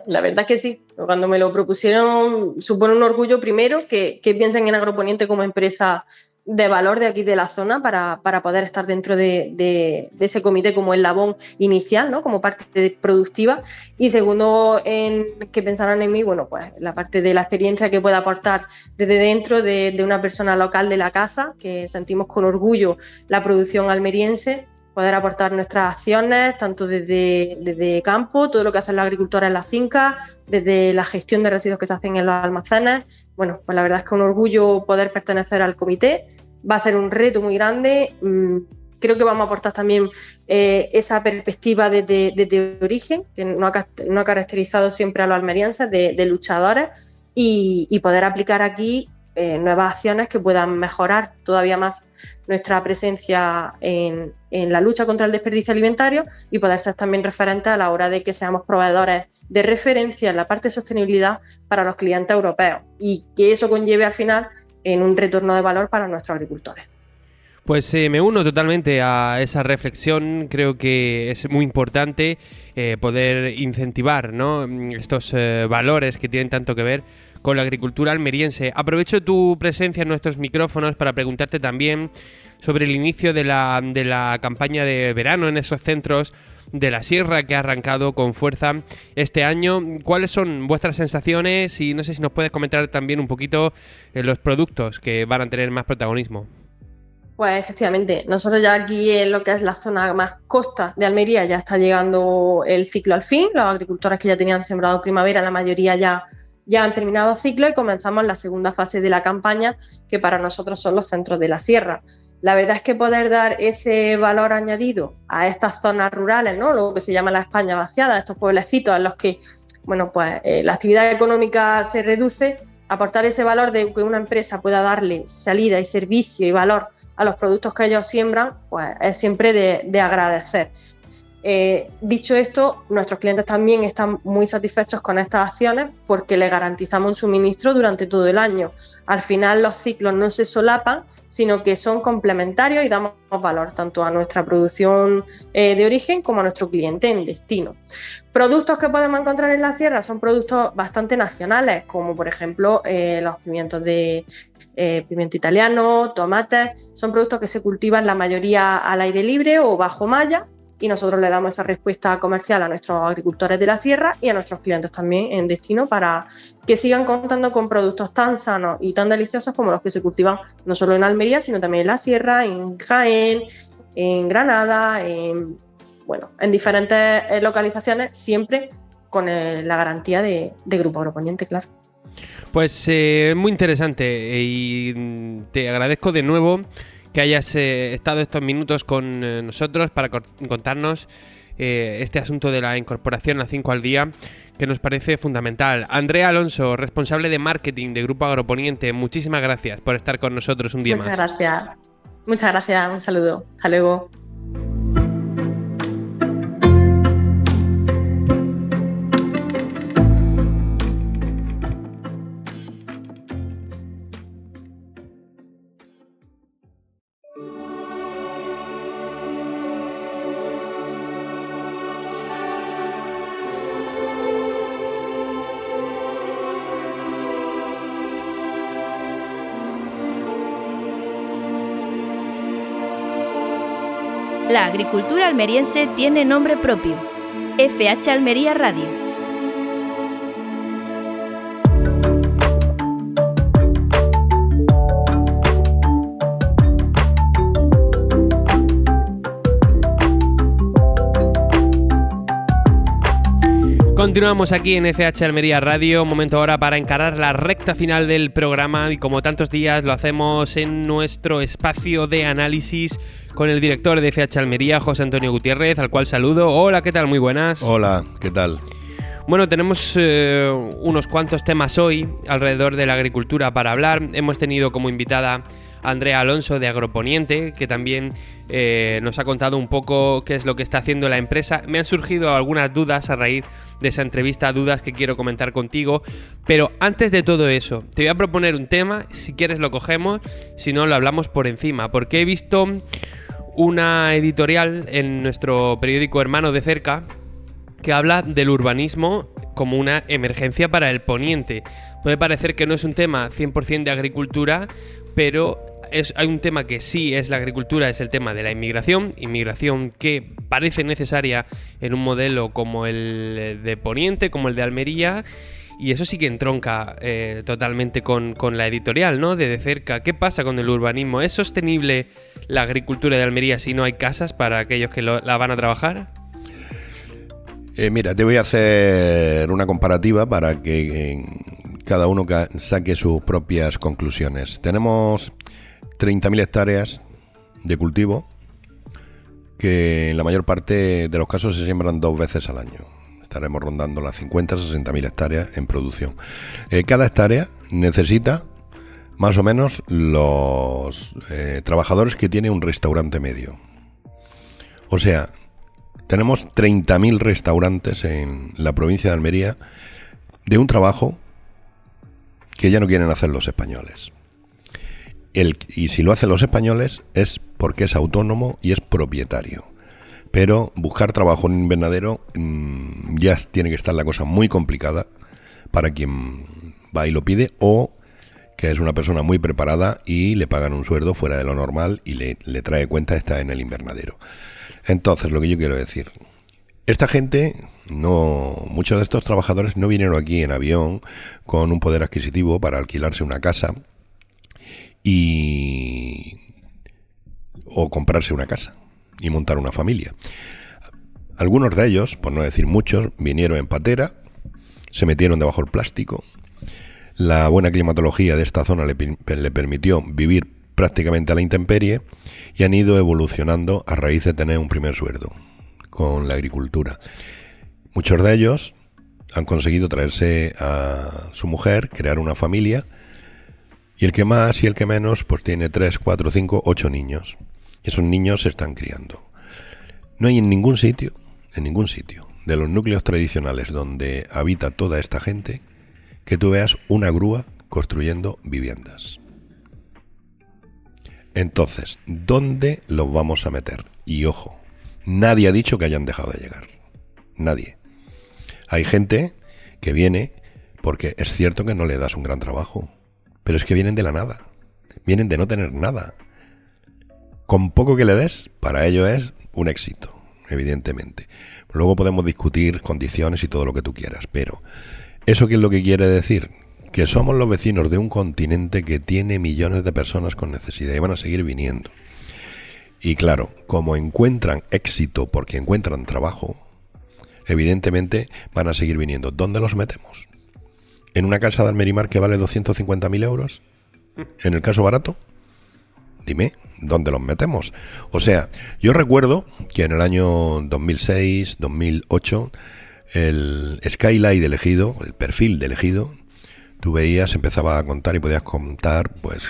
La verdad es que sí. Cuando me lo propusieron, supone un orgullo primero que piensen en Agroponiente como empresa de valor de aquí de la zona para poder estar dentro de ese comité como eslabón inicial, ¿no? Como parte productiva, y segundo, en que pensaran en mí, bueno, pues la parte de la experiencia que pueda aportar desde dentro de una persona local de la casa, que sentimos con orgullo la producción almeriense, poder aportar nuestras acciones, tanto desde campo, todo lo que hacen los agricultores en las fincas, desde la gestión de residuos que se hacen en los almacenes. Bueno, pues la verdad es que un orgullo poder pertenecer al comité. Va a ser un reto muy grande. Creo que vamos a aportar también esa perspectiva desde origen, que no ha caracterizado siempre a los almerienses, de luchadores, y poder aplicar aquí nuevas acciones que puedan mejorar todavía más nuestra presencia en la lucha contra el desperdicio alimentario y poder ser también referentes a la hora de que seamos proveedores de referencia en la parte de sostenibilidad para los clientes europeos, y que eso conlleve al final en un retorno de valor para nuestros agricultores. Pues me uno totalmente a esa reflexión. Creo que es muy importante poder incentivar, ¿no?, estos valores que tienen tanto que ver con la agricultura almeriense. Aprovecho tu presencia en nuestros micrófonos para preguntarte también sobre el inicio de la campaña de verano en esos centros de la sierra que ha arrancado con fuerza este año. ¿Cuáles son vuestras sensaciones? Y no sé si nos puedes comentar también un poquito los productos que van a tener más protagonismo. Pues efectivamente, nosotros ya aquí en lo que es la zona más costa de Almería ya está llegando el ciclo al fin. Los agricultores que ya tenían sembrado primavera, la mayoría ya han terminado el ciclo, y comenzamos la segunda fase de la campaña, que para nosotros son los centros de la sierra. La verdad es que poder dar ese valor añadido a estas zonas rurales, ¿no?, lo que se llama la España vaciada, estos pueblecitos en los que, bueno, pues la actividad económica se reduce, aportar ese valor de que una empresa pueda darle salida y servicio y valor a los productos que ellos siembran, pues es siempre de agradecer. Dicho esto, nuestros clientes también están muy satisfechos con estas acciones porque les garantizamos un suministro durante todo el año. Al final los ciclos no se solapan, sino que son complementarios y damos valor tanto a nuestra producción de origen como a nuestro cliente en destino. Productos que podemos encontrar en la sierra son productos bastante nacionales, como por ejemplo los pimientos pimiento italiano, tomates. Son productos que se cultivan la mayoría al aire libre o bajo malla, y nosotros le damos esa respuesta comercial a nuestros agricultores de la sierra y a nuestros clientes también en destino, para que sigan contando con productos tan sanos y tan deliciosos como los que se cultivan no solo en Almería, sino también en la sierra, en Jaén, en Granada, en diferentes localizaciones, siempre con la garantía de Grupo Agroponiente, claro. Pues muy interesante, y te agradezco de nuevo que hayas estado estos minutos con nosotros para contarnos este asunto de la incorporación a 5 al día, que nos parece fundamental. Andrea Alonso, responsable de marketing de Grupo Agroponiente, muchísimas gracias por estar con nosotros un día más. Muchas gracias, un saludo, hasta luego. La agricultura almeriense tiene nombre propio: FH Almería Radio. Continuamos aquí en FH Almería Radio, momento ahora para encarar la recta final del programa y como tantos días lo hacemos en nuestro espacio de análisis con el director de FH Almería, José Antonio Gutiérrez, al cual saludo. Hola, ¿qué tal? Muy buenas. Hola, ¿qué tal? Bueno, tenemos unos cuantos temas hoy alrededor de la agricultura para hablar. Hemos tenido como invitada a Andrea Alonso de Agroponiente, que también nos ha contado un poco qué es lo que está haciendo la empresa. Me han surgido algunas dudas a raíz de esa entrevista, dudas que quiero comentar contigo. Pero antes de todo eso, te voy a proponer un tema, si quieres lo cogemos, si no lo hablamos por encima, porque he visto una editorial en nuestro periódico hermano de cerca que habla del urbanismo como una emergencia para el poniente. Puede parecer que no es un tema 100% de agricultura, pero hay un tema que sí es la agricultura, es el tema de la inmigración que parece necesaria en un modelo como el de Poniente, como el de Almería, y eso sí que entronca totalmente con la editorial, ¿no? De cerca. ¿Qué pasa con el urbanismo? ¿Es sostenible la agricultura de Almería si no hay casas para aquellos que la van a trabajar? Mira, te voy a hacer una comparativa para que cada uno saque sus propias conclusiones. Tenemos 30.000 hectáreas de cultivo que en la mayor parte de los casos se siembran 2 veces al año. Estaremos rondando las 50-60.000 hectáreas en producción. Cada hectárea necesita más o menos los trabajadores que tiene un restaurante medio. O sea, tenemos 30.000 restaurantes en la provincia de Almería de un trabajo que ya no quieren hacer los españoles. Y si lo hacen los españoles es porque es autónomo y es propietario. Pero buscar trabajo en un invernadero ya tiene que estar la cosa muy complicada para quien va y lo pide, o que es una persona muy preparada y le pagan un sueldo fuera de lo normal y le trae cuenta estar en el invernadero. Entonces, lo que yo quiero decir, esta gente, muchos de estos trabajadores no vinieron aquí en avión con un poder adquisitivo para alquilarse una casa o comprarse una casa y montar una familia. Algunos de ellos, por no decir muchos, vinieron en patera, se metieron debajo del plástico. La buena climatología de esta zona le permitió vivir prácticamente a la intemperie y han ido evolucionando a raíz de tener un primer sueldo con la agricultura. Muchos de ellos han conseguido traerse a su mujer, crear una familia, y el que más y el que menos pues tiene 3, 4, 5, 8 niños. Esos niños se están criando. No hay en ningún sitio de los núcleos tradicionales donde habita toda esta gente que tú veas una grúa construyendo viviendas. Entonces, ¿dónde los vamos a meter? Y ojo, nadie ha dicho que hayan dejado de llegar. Nadie. Hay gente que viene porque es cierto que no le das un gran trabajo, pero es que vienen de la nada. Vienen de no tener nada. Con poco que le des, para ello es un éxito, evidentemente. Luego podemos discutir condiciones y todo lo que tú quieras, pero ¿eso qué es lo que quiere decir? Que somos los vecinos de un continente que tiene millones de personas con necesidad y van a seguir viniendo. Y claro, como encuentran éxito porque encuentran trabajo, evidentemente van a seguir viniendo. ¿Dónde los metemos? ¿En una casa de Almerimar que vale 250.000 euros? ¿En el caso barato? Dime, ¿dónde los metemos? O sea, yo recuerdo que en el año 2006, 2008, el skyline de Ejido, el perfil de Ejido, tú veías, empezaba a contar y podías contar pues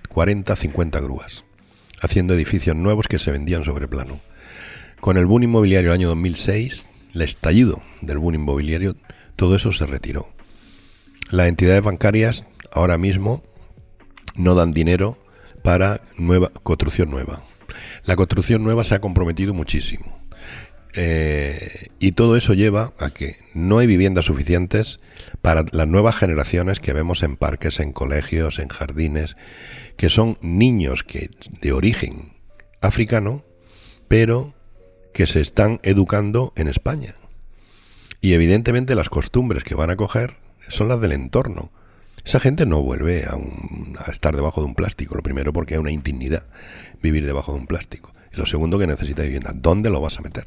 40, 50 grúas, haciendo edificios nuevos que se vendían sobre plano. Con el boom inmobiliario del año 2006, el estallido del boom inmobiliario, todo eso se retiró. Las entidades bancarias ahora mismo no dan dinero para construcción nueva. La construcción nueva se ha comprometido muchísimo. Y todo eso lleva a que no hay viviendas suficientes para las nuevas generaciones que vemos en parques, en colegios, en jardines, que son niños de origen africano, pero que se están educando en España. Y evidentemente las costumbres que van a coger son las del entorno. Esa gente no vuelve a estar debajo de un plástico. Lo primero, porque es una indignidad vivir debajo de un plástico. Y lo segundo, que necesita vivienda. ¿Dónde lo vas a meter?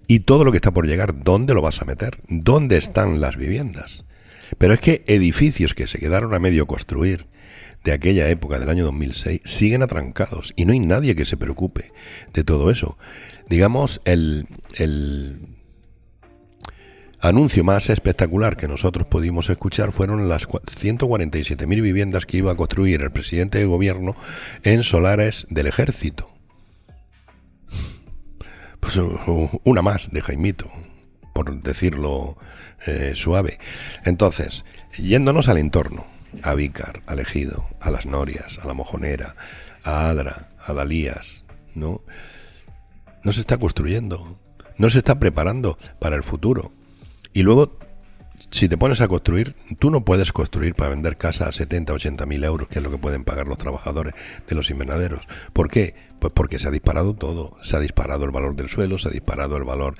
Y todo lo que está por llegar, ¿dónde lo vas a meter? ¿Dónde están las viviendas? Pero es que edificios que se quedaron a medio construir de aquella época, del año 2006, siguen atrancados y no hay nadie que se preocupe de todo eso. Digamos, el anuncio más espectacular que nosotros pudimos escuchar fueron las 147.000 viviendas que iba a construir el presidente de gobierno en solares del ejército. Pues una más de Jaimito, por decirlo suave. Entonces, yéndonos al entorno, a Vícar, al Ejido, a Las Norias, a La Mojonera, a Adra, a Dalías, ¿no? No se está construyendo, no se está preparando para el futuro. Y luego, si te pones a construir, tú no puedes construir para vender casa a 70, 80.000 euros, que es lo que pueden pagar los trabajadores de los invernaderos. ¿Por qué? Pues porque se ha disparado todo. Se ha disparado el valor del suelo, se ha disparado el valor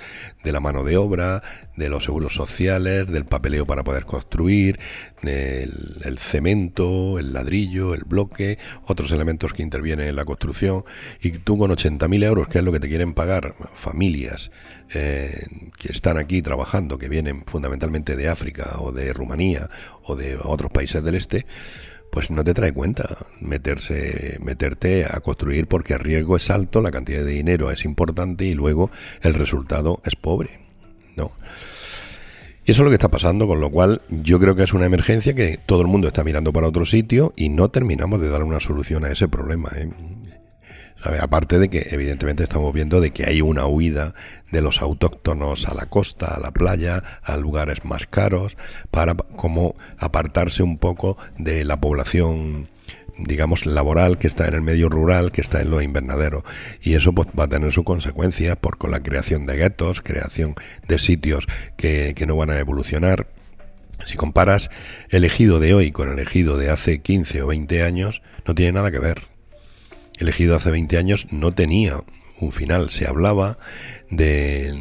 de la mano de obra, de los seguros sociales, del papeleo para poder construir, el cemento, el ladrillo, el bloque, otros elementos que intervienen en la construcción. Y tú con 80.000 euros, que es lo que te quieren pagar familias que están aquí trabajando, que vienen fundamentalmente de África o de Rumanía o de otros países del este, pues no te trae cuenta meterte a construir, porque el riesgo es alto, la cantidad de dinero es importante y luego el resultado es pobre, ¿no? Y eso es lo que está pasando, con lo cual yo creo que es una emergencia que todo el mundo está mirando para otro sitio y no terminamos de dar una solución a ese problema, ¿Sabe? Aparte de que evidentemente estamos viendo de que hay una huida de los autóctonos a la costa, a la playa, a lugares más caros, para como apartarse un poco de la población, digamos, laboral, que está en el medio rural, que está en los invernaderos. Y eso pues va a tener sus consecuencias con la creación de guetos, creación de sitios que no van a evolucionar. Si comparas el Ejido de hoy con el Ejido de hace 15 o 20 años, no tiene nada que ver. El Ejido hace 20 años no tenía un final. Se hablaba de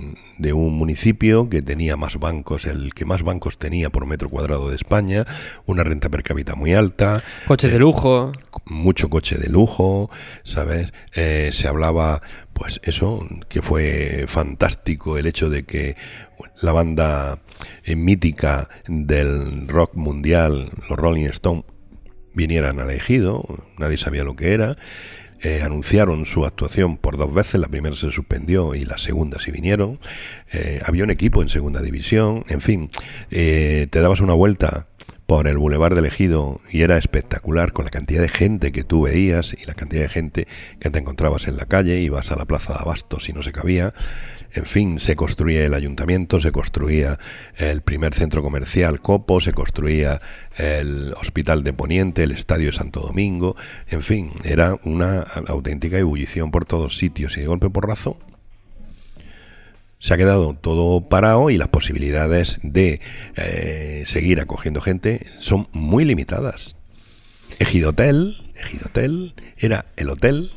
un municipio que tenía más bancos, el que más bancos tenía por metro cuadrado de España, una renta per cápita muy alta. Coche de lujo. Mucho coche de lujo, ¿sabes? Se hablaba, pues eso, que fue fantástico el hecho de que la banda mítica del rock mundial, los Rolling Stones, vinieran al Ejido, nadie sabía lo que era. Anunciaron su actuación por 2 veces, la primera se suspendió y la segunda sí vinieron. Había un equipo en segunda división, en fin, te dabas una vuelta por el Boulevard del Ejido y era espectacular con la cantidad de gente que tú veías y la cantidad de gente que te encontrabas en la calle. Ibas a la Plaza de Abastos y no se cabía. En fin, se construía el ayuntamiento, se construía el primer centro comercial Copo, se construía el Hospital de Poniente, el Estadio de Santo Domingo. En fin, era una auténtica ebullición por todos sitios y de golpe porrazo se ha quedado todo parado y las posibilidades de seguir acogiendo gente son muy limitadas. Ejidotel era el hotel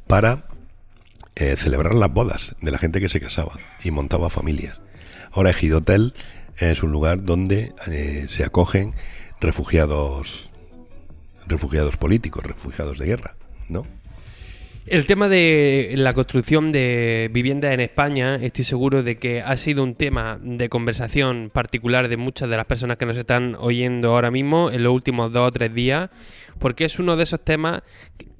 para celebrar las bodas de la gente que se casaba y montaba familias. Ahora Ejidotel es un lugar donde se acogen refugiados políticos, refugiados de guerra, ¿no? El tema de la construcción de viviendas en España, estoy seguro de que ha sido un tema de conversación particular de muchas de las personas que nos están oyendo ahora mismo en los últimos 2 o 3 días, porque es uno de esos temas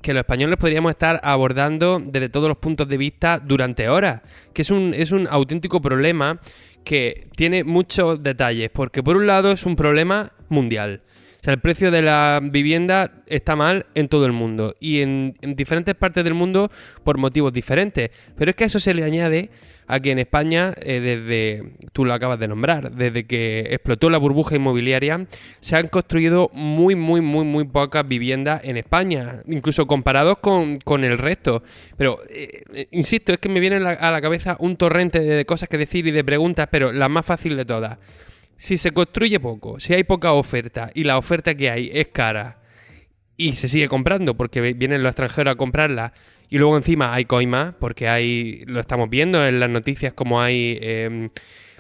que los españoles podríamos estar abordando desde todos los puntos de vista durante horas, que es un auténtico problema que tiene muchos detalles, porque por un lado es un problema mundial. O sea, el precio de la vivienda está mal en todo el mundo y en diferentes partes del mundo por motivos diferentes. Pero es que a eso se le añade a que en España, tú lo acabas de nombrar, desde que explotó la burbuja inmobiliaria, se han construido muy pocas viviendas en España, incluso comparados con el resto. Pero, insisto, es que me viene a la cabeza un torrente de cosas que decir y de preguntas, pero la más fácil de todas. Si se construye poco, si hay poca oferta y la oferta que hay es cara y se sigue comprando porque vienen los extranjeros a comprarla y luego encima hay coimas porque lo estamos viendo en las noticias como hay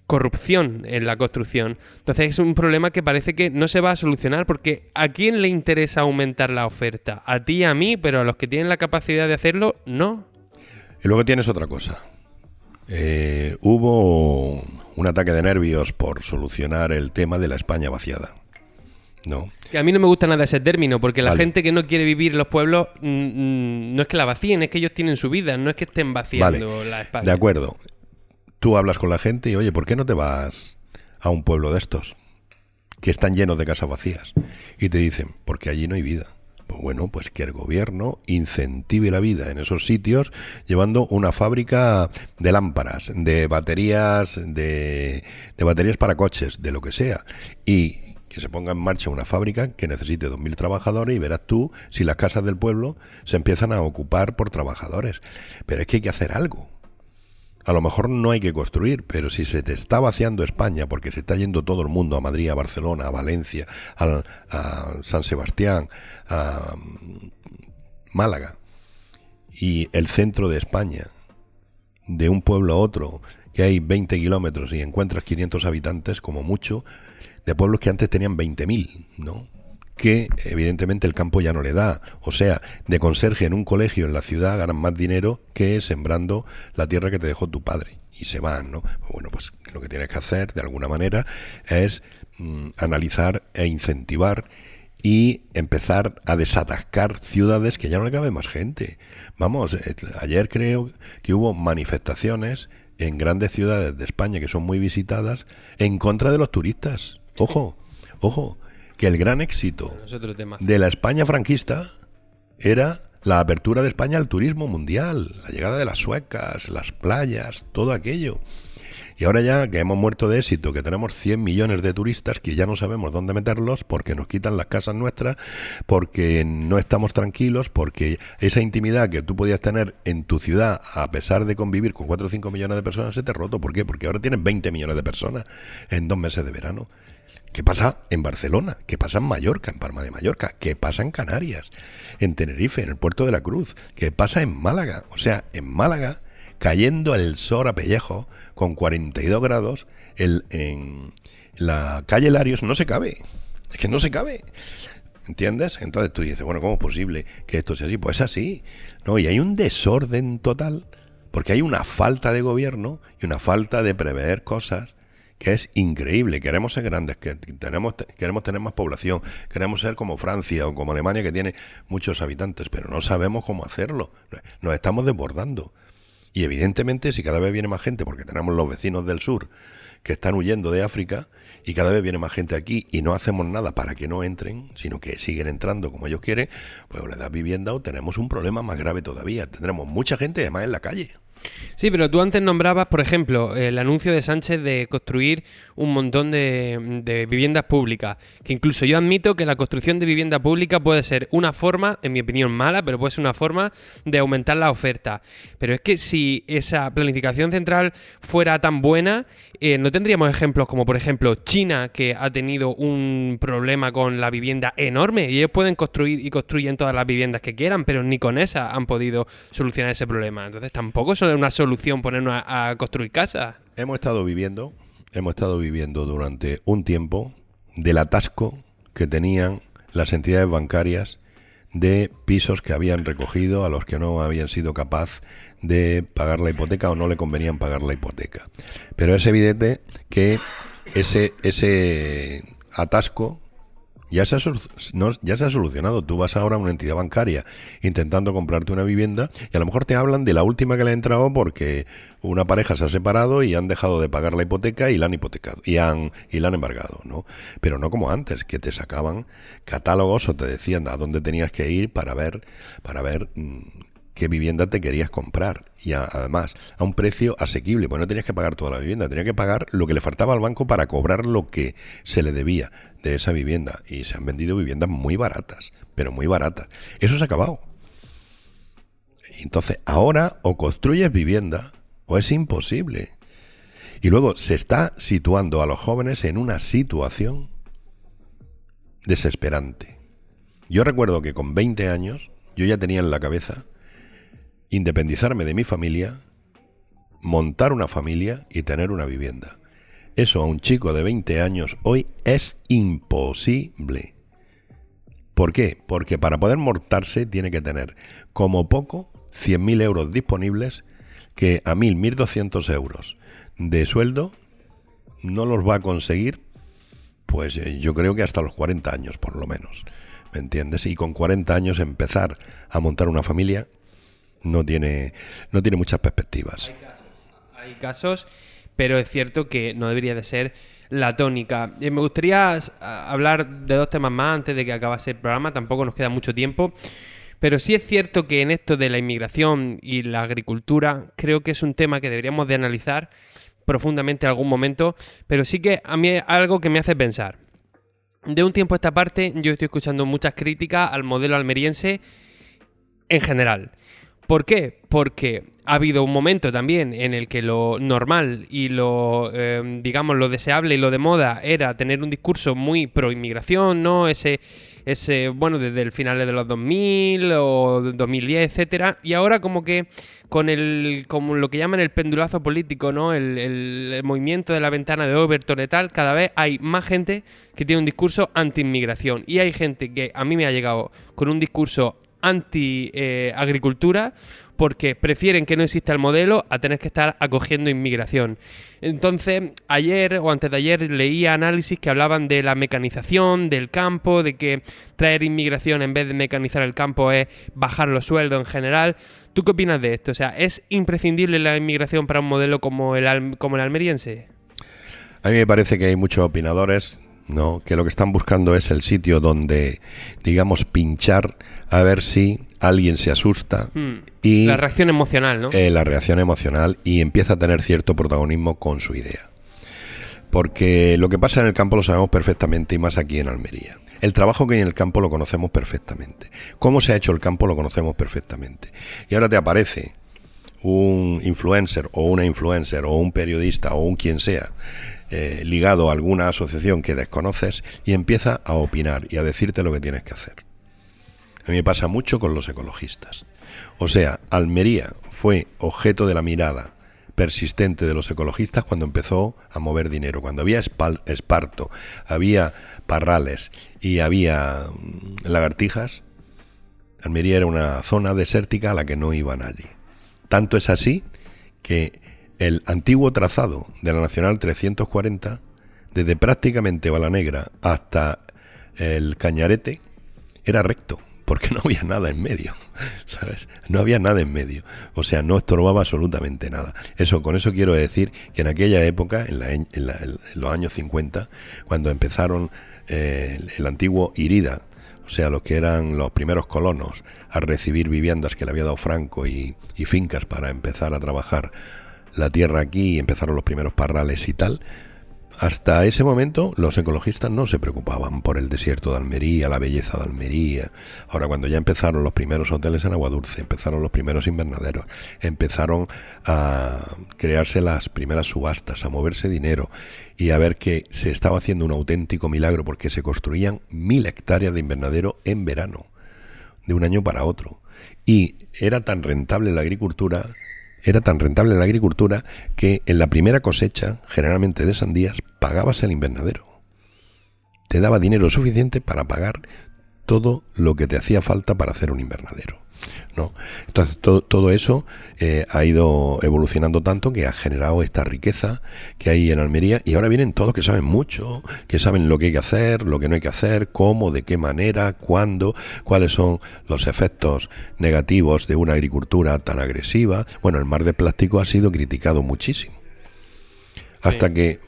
corrupción en la construcción. Entonces es un problema que parece que no se va a solucionar porque ¿a quién le interesa aumentar la oferta? A ti y a mí, pero a los que tienen la capacidad de hacerlo, no. Y luego tienes otra cosa. hubo un ataque de nervios por solucionar el tema de la España vaciada, ¿no? Que a mí no me gusta nada ese término, porque la Vale. gente que no quiere vivir en los pueblos no es que la vacíen, es que ellos tienen su vida, no es que estén vaciando Vale, la España. de acuerdo. Tú hablas con la gente y, oye, ¿por qué no te vas a un pueblo de estos que están llenos de casas vacías? Y te dicen, porque allí no hay vida. Pues bueno, pues que el gobierno incentive la vida en esos sitios llevando una fábrica de lámparas, de baterías, de baterías para coches, de lo que sea. Y que se ponga en marcha una fábrica que necesite 2.000 trabajadores y verás tú si las casas del pueblo se empiezan a ocupar por trabajadores. Pero es que hay que hacer algo. A lo mejor no hay que construir, pero si se te está vaciando España porque se está yendo todo el mundo a Madrid, a Barcelona, a Valencia, a San Sebastián, a Málaga, y el centro de España, de un pueblo a otro, que hay 20 kilómetros y encuentras 500 habitantes como mucho, de pueblos que antes tenían 20.000, ¿no? Que evidentemente el campo ya no le da. O sea, de conserje en un colegio en la ciudad ganan más dinero que sembrando la tierra que te dejó tu padre. Y se van, ¿no? Bueno, pues lo que tienes que hacer de alguna manera es analizar e incentivar y empezar a desatascar ciudades que ya no le cabe más gente. Vamos, ayer creo que hubo manifestaciones en grandes ciudades de España que son muy visitadas en contra de los turistas. Ojo, ojo. Que el gran éxito de la España franquista era la apertura de España al turismo mundial, la llegada de las suecas, las playas, todo aquello. Y ahora ya que hemos muerto de éxito, que tenemos 100 millones de turistas que ya no sabemos dónde meterlos porque nos quitan las casas nuestras, porque no estamos tranquilos, porque esa intimidad que tú podías tener en tu ciudad a pesar de convivir con 4 o 5 millones de personas se te ha roto. ¿Por qué? Porque ahora tienes 20 millones de personas en 2 meses de verano. ¿Qué pasa en Barcelona? ¿Qué pasa en Mallorca, en Palma de Mallorca? ¿Qué pasa en Canarias? En Tenerife, en el Puerto de la Cruz. ¿Qué pasa en Málaga? O sea, en Málaga, cayendo el sol a pellejo, con 42 grados, en la calle Larios no se cabe. Es que no se cabe. ¿Entiendes? Entonces tú dices, bueno, ¿cómo es posible que esto sea así? Pues es así, ¿no? Y hay un desorden total, porque hay una falta de gobierno y una falta de prever cosas que es increíble. Queremos ser grandes, queremos tener más población, queremos ser como Francia o como Alemania, que tiene muchos habitantes, pero no sabemos cómo hacerlo. Nos estamos desbordando. Y evidentemente, si cada vez viene más gente, porque tenemos los vecinos del sur que están huyendo de África, y cada vez viene más gente aquí y no hacemos nada para que no entren, sino que siguen entrando como ellos quieren, pues o le das vivienda o tenemos un problema más grave todavía. Tendremos mucha gente además en la calle. Sí, pero tú antes nombrabas, por ejemplo, el anuncio de Sánchez de construir un montón de viviendas públicas, que incluso yo admito que la construcción de vivienda pública puede ser una forma, en mi opinión mala, pero puede ser una forma de aumentar la oferta. Pero es que si esa planificación central fuera tan buena, no tendríamos ejemplos como, por ejemplo, China, que ha tenido un problema con la vivienda enorme y ellos pueden construir y construyen todas las viviendas que quieran, pero ni con esa han podido solucionar ese problema. Entonces tampoco son una solución ponernos a construir casas. Hemos estado viviendo durante un tiempo del atasco que tenían las entidades bancarias de pisos que habían recogido a los que no habían sido capaz de pagar la hipoteca o no le convenían pagar la hipoteca. Pero es evidente que ese atasco ya se ha solucionado. Tú vas ahora a una entidad bancaria intentando comprarte una vivienda y a lo mejor te hablan de la última que le ha entrado porque una pareja se ha separado y han dejado de pagar la hipoteca y la han hipotecado y la han embargado, ¿no? Pero no como antes, que te sacaban catálogos o te decían a dónde tenías que ir para ver qué vivienda te querías comprar y además a un precio asequible, pues no tenías que pagar toda la vivienda, tenías que pagar lo que le faltaba al banco para cobrar lo que se le debía de esa vivienda, y se han vendido viviendas muy baratas, pero muy baratas. Eso se ha acabado. Entonces ahora o construyes vivienda o es imposible. Y luego se está situando a los jóvenes en una situación desesperante. Yo recuerdo que con 20 años yo ya tenía en la cabeza independizarme de mi familia, montar una familia y tener una vivienda. Eso a un chico de 20 años hoy es imposible. ¿Por qué? Porque para poder montarse tiene que tener como poco 100.000 euros disponibles, que a 1.200 euros de sueldo no los va a conseguir, pues yo creo que hasta los 40 años por lo menos, ¿me entiendes? Y con 40 años empezar a montar una familia no tiene muchas perspectivas. Hay casos, pero es cierto que no debería de ser la tónica. Me gustaría hablar de 2 temas más antes de que acabase el programa, tampoco nos queda mucho tiempo, pero sí es cierto que en esto de la inmigración y la agricultura creo que es un tema que deberíamos de analizar profundamente en algún momento, pero sí que a mí es algo que me hace pensar. De un tiempo a esta parte yo estoy escuchando muchas críticas al modelo almeriense en general. ¿Por qué? Porque ha habido un momento también en el que lo normal y lo deseable y lo de moda era tener un discurso muy pro inmigración, ¿no? Ese bueno, desde el final de los 2000 o 2010, etcétera, y ahora como que como lo que llaman el pendulazo político, ¿no? El movimiento de la ventana de Overton y tal, cada vez hay más gente que tiene un discurso anti-inmigración, y hay gente que a mí me ha llegado con un discurso anti-agricultura porque prefieren que no exista el modelo a tener que estar acogiendo inmigración. Entonces, ayer o antes de ayer leía análisis que hablaban de la mecanización del campo, de que traer inmigración en vez de mecanizar el campo es bajar los sueldos en general. ¿Tú qué opinas de esto? O sea, ¿es imprescindible la inmigración para un modelo como el almeriense? A mí me parece que hay muchos opinadores, ¿no?, que lo que están buscando es el sitio donde, digamos, pinchar a ver si alguien se asusta y la reacción emocional, ¿no? La reacción emocional, y empieza a tener cierto protagonismo con su idea. Porque lo que pasa en el campo lo sabemos perfectamente, y más aquí en Almería. El trabajo que hay en el campo lo conocemos perfectamente. Cómo se ha hecho el campo lo conocemos perfectamente. Y ahora te aparece un influencer o una influencer o un periodista o un quien sea ligado a alguna asociación que desconoces y empieza a opinar y a decirte lo que tienes que hacer. A mí me pasa mucho con los ecologistas. O sea, Almería fue objeto de la mirada persistente de los ecologistas cuando empezó a mover dinero. Cuando había esparto, había parrales y había lagartijas, Almería era una zona desértica a la que no iba nadie. Tanto es así que el antiguo trazado de la Nacional 340, desde prácticamente Balanegra hasta el Cañarete, era recto, porque no había nada en medio, ¿sabes? No había nada en medio, o sea, no estorbaba absolutamente nada. Con eso quiero decir que en aquella época, en los años 50, cuando empezaron el antiguo Irida, o sea, los que eran los primeros colonos, a recibir viviendas que le había dado Franco y fincas para empezar a trabajar la tierra aquí, y empezaron los primeros parrales y tal. Hasta ese momento los ecologistas no se preocupaban por el desierto de Almería, la belleza de Almería. Ahora, cuando ya empezaron los primeros hoteles en agua dulce, empezaron los primeros invernaderos, empezaron a crearse las primeras subastas, a moverse dinero y a ver que se estaba haciendo un auténtico milagro, porque se construían 1000 hectáreas de invernadero en verano, de un año para otro. Y era tan rentable la agricultura que en la primera cosecha, generalmente de sandías, pagabas el invernadero. Te daba dinero suficiente para pagar todo lo que te hacía falta para hacer un invernadero, ¿no? Entonces todo eso ha ido evolucionando tanto que ha generado esta riqueza que hay en Almería, y ahora vienen todos que saben mucho, que saben lo que hay que hacer, lo que no hay que hacer, cómo, de qué manera, cuándo, cuáles son los efectos negativos de una agricultura tan agresiva. Bueno, el mar de plástico ha sido criticado muchísimo, hasta que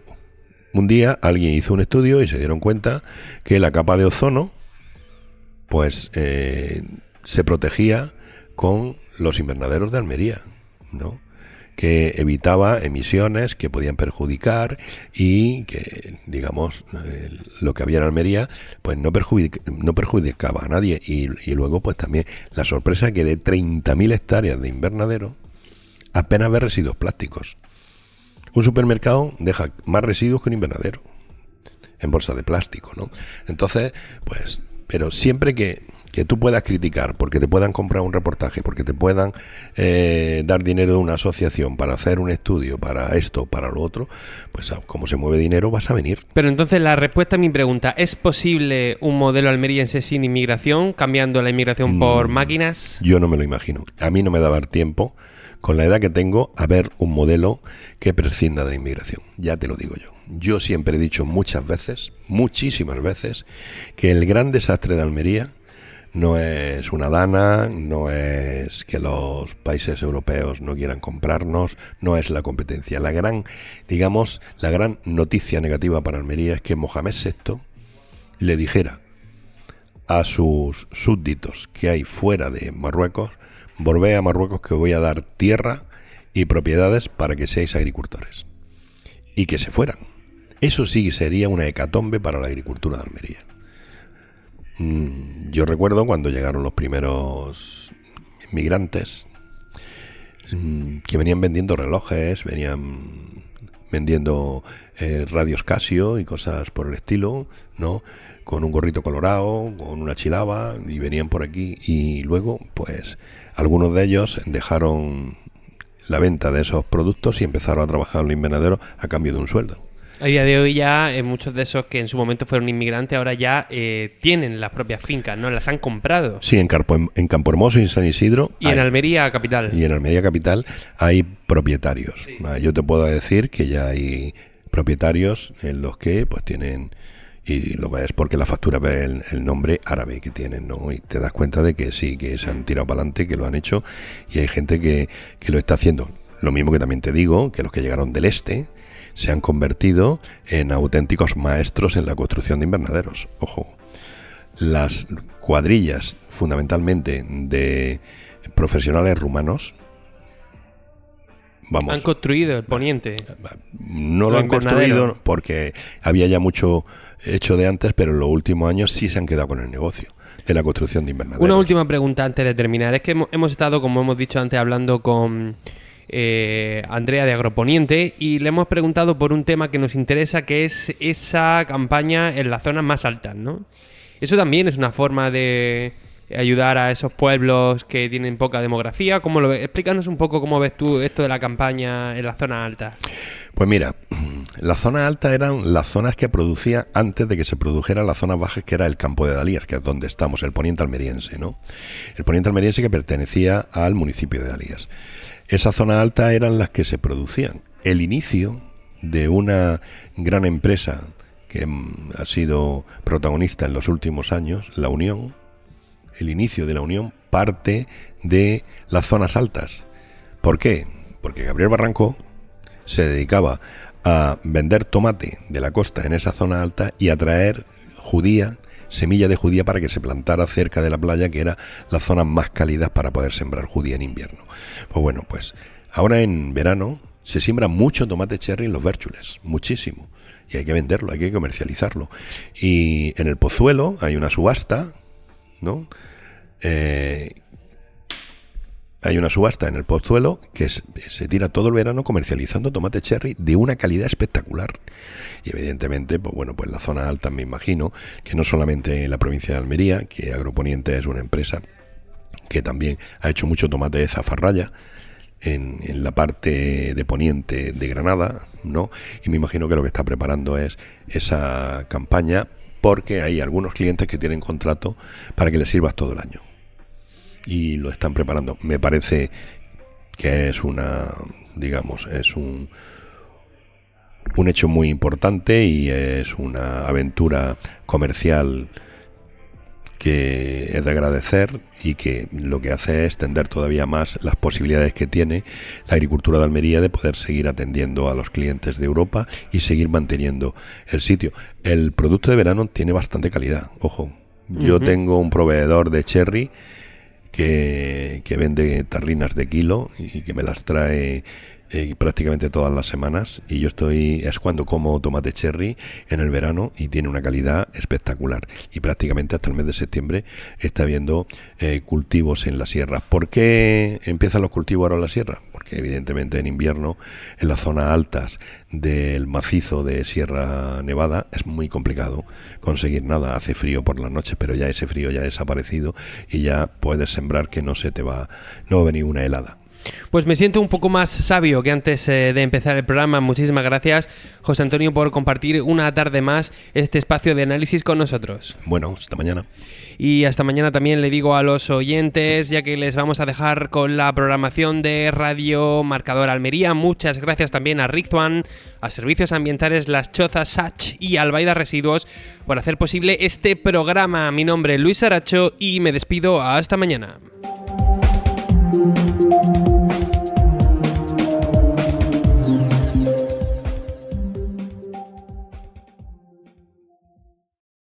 un día alguien hizo un estudio y se dieron cuenta que la capa de ozono pues se protegía con los invernaderos de Almería, ¿no?, que evitaba emisiones que podían perjudicar, y que, digamos, lo que había en Almería pues no perjudicaba a nadie. Y luego pues también la sorpresa que de 30.000 hectáreas de invernadero apenas ve residuos plásticos. Un supermercado deja más residuos que un invernadero en bolsas de plástico, ¿no? Entonces, pues, pero siempre que tú puedas criticar, porque te puedan comprar un reportaje, porque te puedan dar dinero de una asociación para hacer un estudio, para esto, para lo otro, pues como se mueve dinero vas a venir. Pero entonces la respuesta a mi pregunta, ¿es posible un modelo almeriense sin inmigración, cambiando la inmigración por máquinas? Yo no me lo imagino. A mí no me daba tiempo con la edad que tengo, a ver un modelo que prescinda de la inmigración. Ya te lo digo yo. Yo siempre he dicho muchas veces, muchísimas veces, que el gran desastre de Almería no es una dana, no es que los países europeos no quieran comprarnos, no es la competencia. La gran noticia negativa para Almería es que Mohamed VI le dijera a sus súbditos que hay fuera de Marruecos: volvé a Marruecos que os voy a dar tierra y propiedades para que seáis agricultores. Y que se fueran. Eso sí sería una hecatombe para la agricultura de Almería. Yo recuerdo cuando llegaron los primeros inmigrantes que venían vendiendo relojes, venían vendiendo radios Casio y cosas por el estilo, ¿no? Con un gorrito colorado, con una chilaba, y venían por aquí, y luego pues algunos de ellos dejaron la venta de esos productos y empezaron a trabajar en los invernaderos a cambio de un sueldo. A día de hoy ya muchos de esos que en su momento fueron inmigrantes ahora ya tienen las propias fincas, ¿no? Las han comprado. Sí, en Campohermoso y en San Isidro. Y en Almería capital. Y en Almería capital hay propietarios. Sí. Yo te puedo decir que ya hay propietarios en los que pues tienen, y lo ves porque la factura ve el nombre árabe que tienen, ¿no? Y te das cuenta de que sí, que se han tirado para adelante, que lo han hecho, y hay gente que lo está haciendo. Lo mismo que también te digo, que los que llegaron del este se han convertido en auténticos maestros en la construcción de invernaderos. Ojo, las cuadrillas fundamentalmente de profesionales rumanos, han construido el poniente. No lo han construido porque había ya mucho hecho de antes, pero en los últimos años sí se han quedado con el negocio de la construcción de invernaderos. Una última pregunta antes de terminar. Es que hemos estado, como hemos dicho antes, hablando con Andrea de Agroponiente, y le hemos preguntado por un tema que nos interesa, que es esa campaña en las zonas más altas, ¿no? Eso también es una forma de ayudar a esos pueblos que tienen poca demografía. ¿Cómo lo ves? Explícanos un poco cómo ves tú esto de la campaña en las zonas altas. Pues mira, las zonas altas eran las zonas que producía antes de que se produjeran las zonas bajas, que era el campo de Dalías, que es donde estamos, el poniente almeriense, ¿no? El poniente almeriense que pertenecía al municipio de Dalías. Esas zonas altas eran las que se producían. El inicio de una gran empresa que ha sido protagonista en los últimos años, la Unión, el inicio de la Unión parte de las zonas altas. ¿Por qué? Porque Gabriel Barranco se dedicaba a vender tomate de la costa en esa zona alta y a traer semilla de judía para que se plantara cerca de la playa, que era las zonas más cálidas para poder sembrar judía en invierno. Pues bueno, pues ahora en verano se siembra mucho tomate cherry en los Bérchules, muchísimo, y hay que venderlo, hay que comercializarlo. Y en el Pozuelo hay una subasta, ¿no? Hay una subasta en el Pozuelo que se tira todo el verano comercializando tomate cherry de una calidad espectacular. Y evidentemente, pues bueno, pues la zona alta, me imagino que no solamente en la provincia de Almería, que Agroponiente es una empresa que también ha hecho mucho tomate de zafarraya en la parte de poniente de Granada, ¿no? Y me imagino que lo que está preparando es esa campaña, porque hay algunos clientes que tienen contrato para que les sirvas todo el año. Y lo están preparando. Me parece que es un hecho muy importante y es una aventura comercial que es de agradecer, y que lo que hace es extender todavía más las posibilidades que tiene la agricultura de Almería de poder seguir atendiendo a los clientes de Europa y seguir manteniendo el sitio. El producto de verano tiene bastante calidad, ojo. Yo tengo un proveedor de cherry que vende tarrinas de kilo y que me las trae prácticamente todas las semanas, y es cuando como tomate cherry en el verano, y tiene una calidad espectacular, y prácticamente hasta el mes de septiembre está habiendo cultivos en la sierra. ¿Por qué empiezan los cultivos ahora en la sierra? Porque evidentemente en invierno en las zonas altas del macizo de Sierra Nevada es muy complicado conseguir nada. Hace frío por las noches, pero ya ese frío ya ha desaparecido y ya puedes sembrar, que no va a venir una helada. Pues me siento un poco más sabio que antes de empezar el programa. Muchísimas gracias, José Antonio, por compartir una tarde más este espacio de análisis con nosotros. Bueno, hasta mañana. Y hasta mañana también le digo a los oyentes, ya que les vamos a dejar con la programación de Radio Marcador Almería. Muchas gracias también a Rizwan, a Servicios Ambientales Las Chozas, Sach y Albaida Residuos por hacer posible este programa. Mi nombre es Luis Aracho y me despido hasta mañana.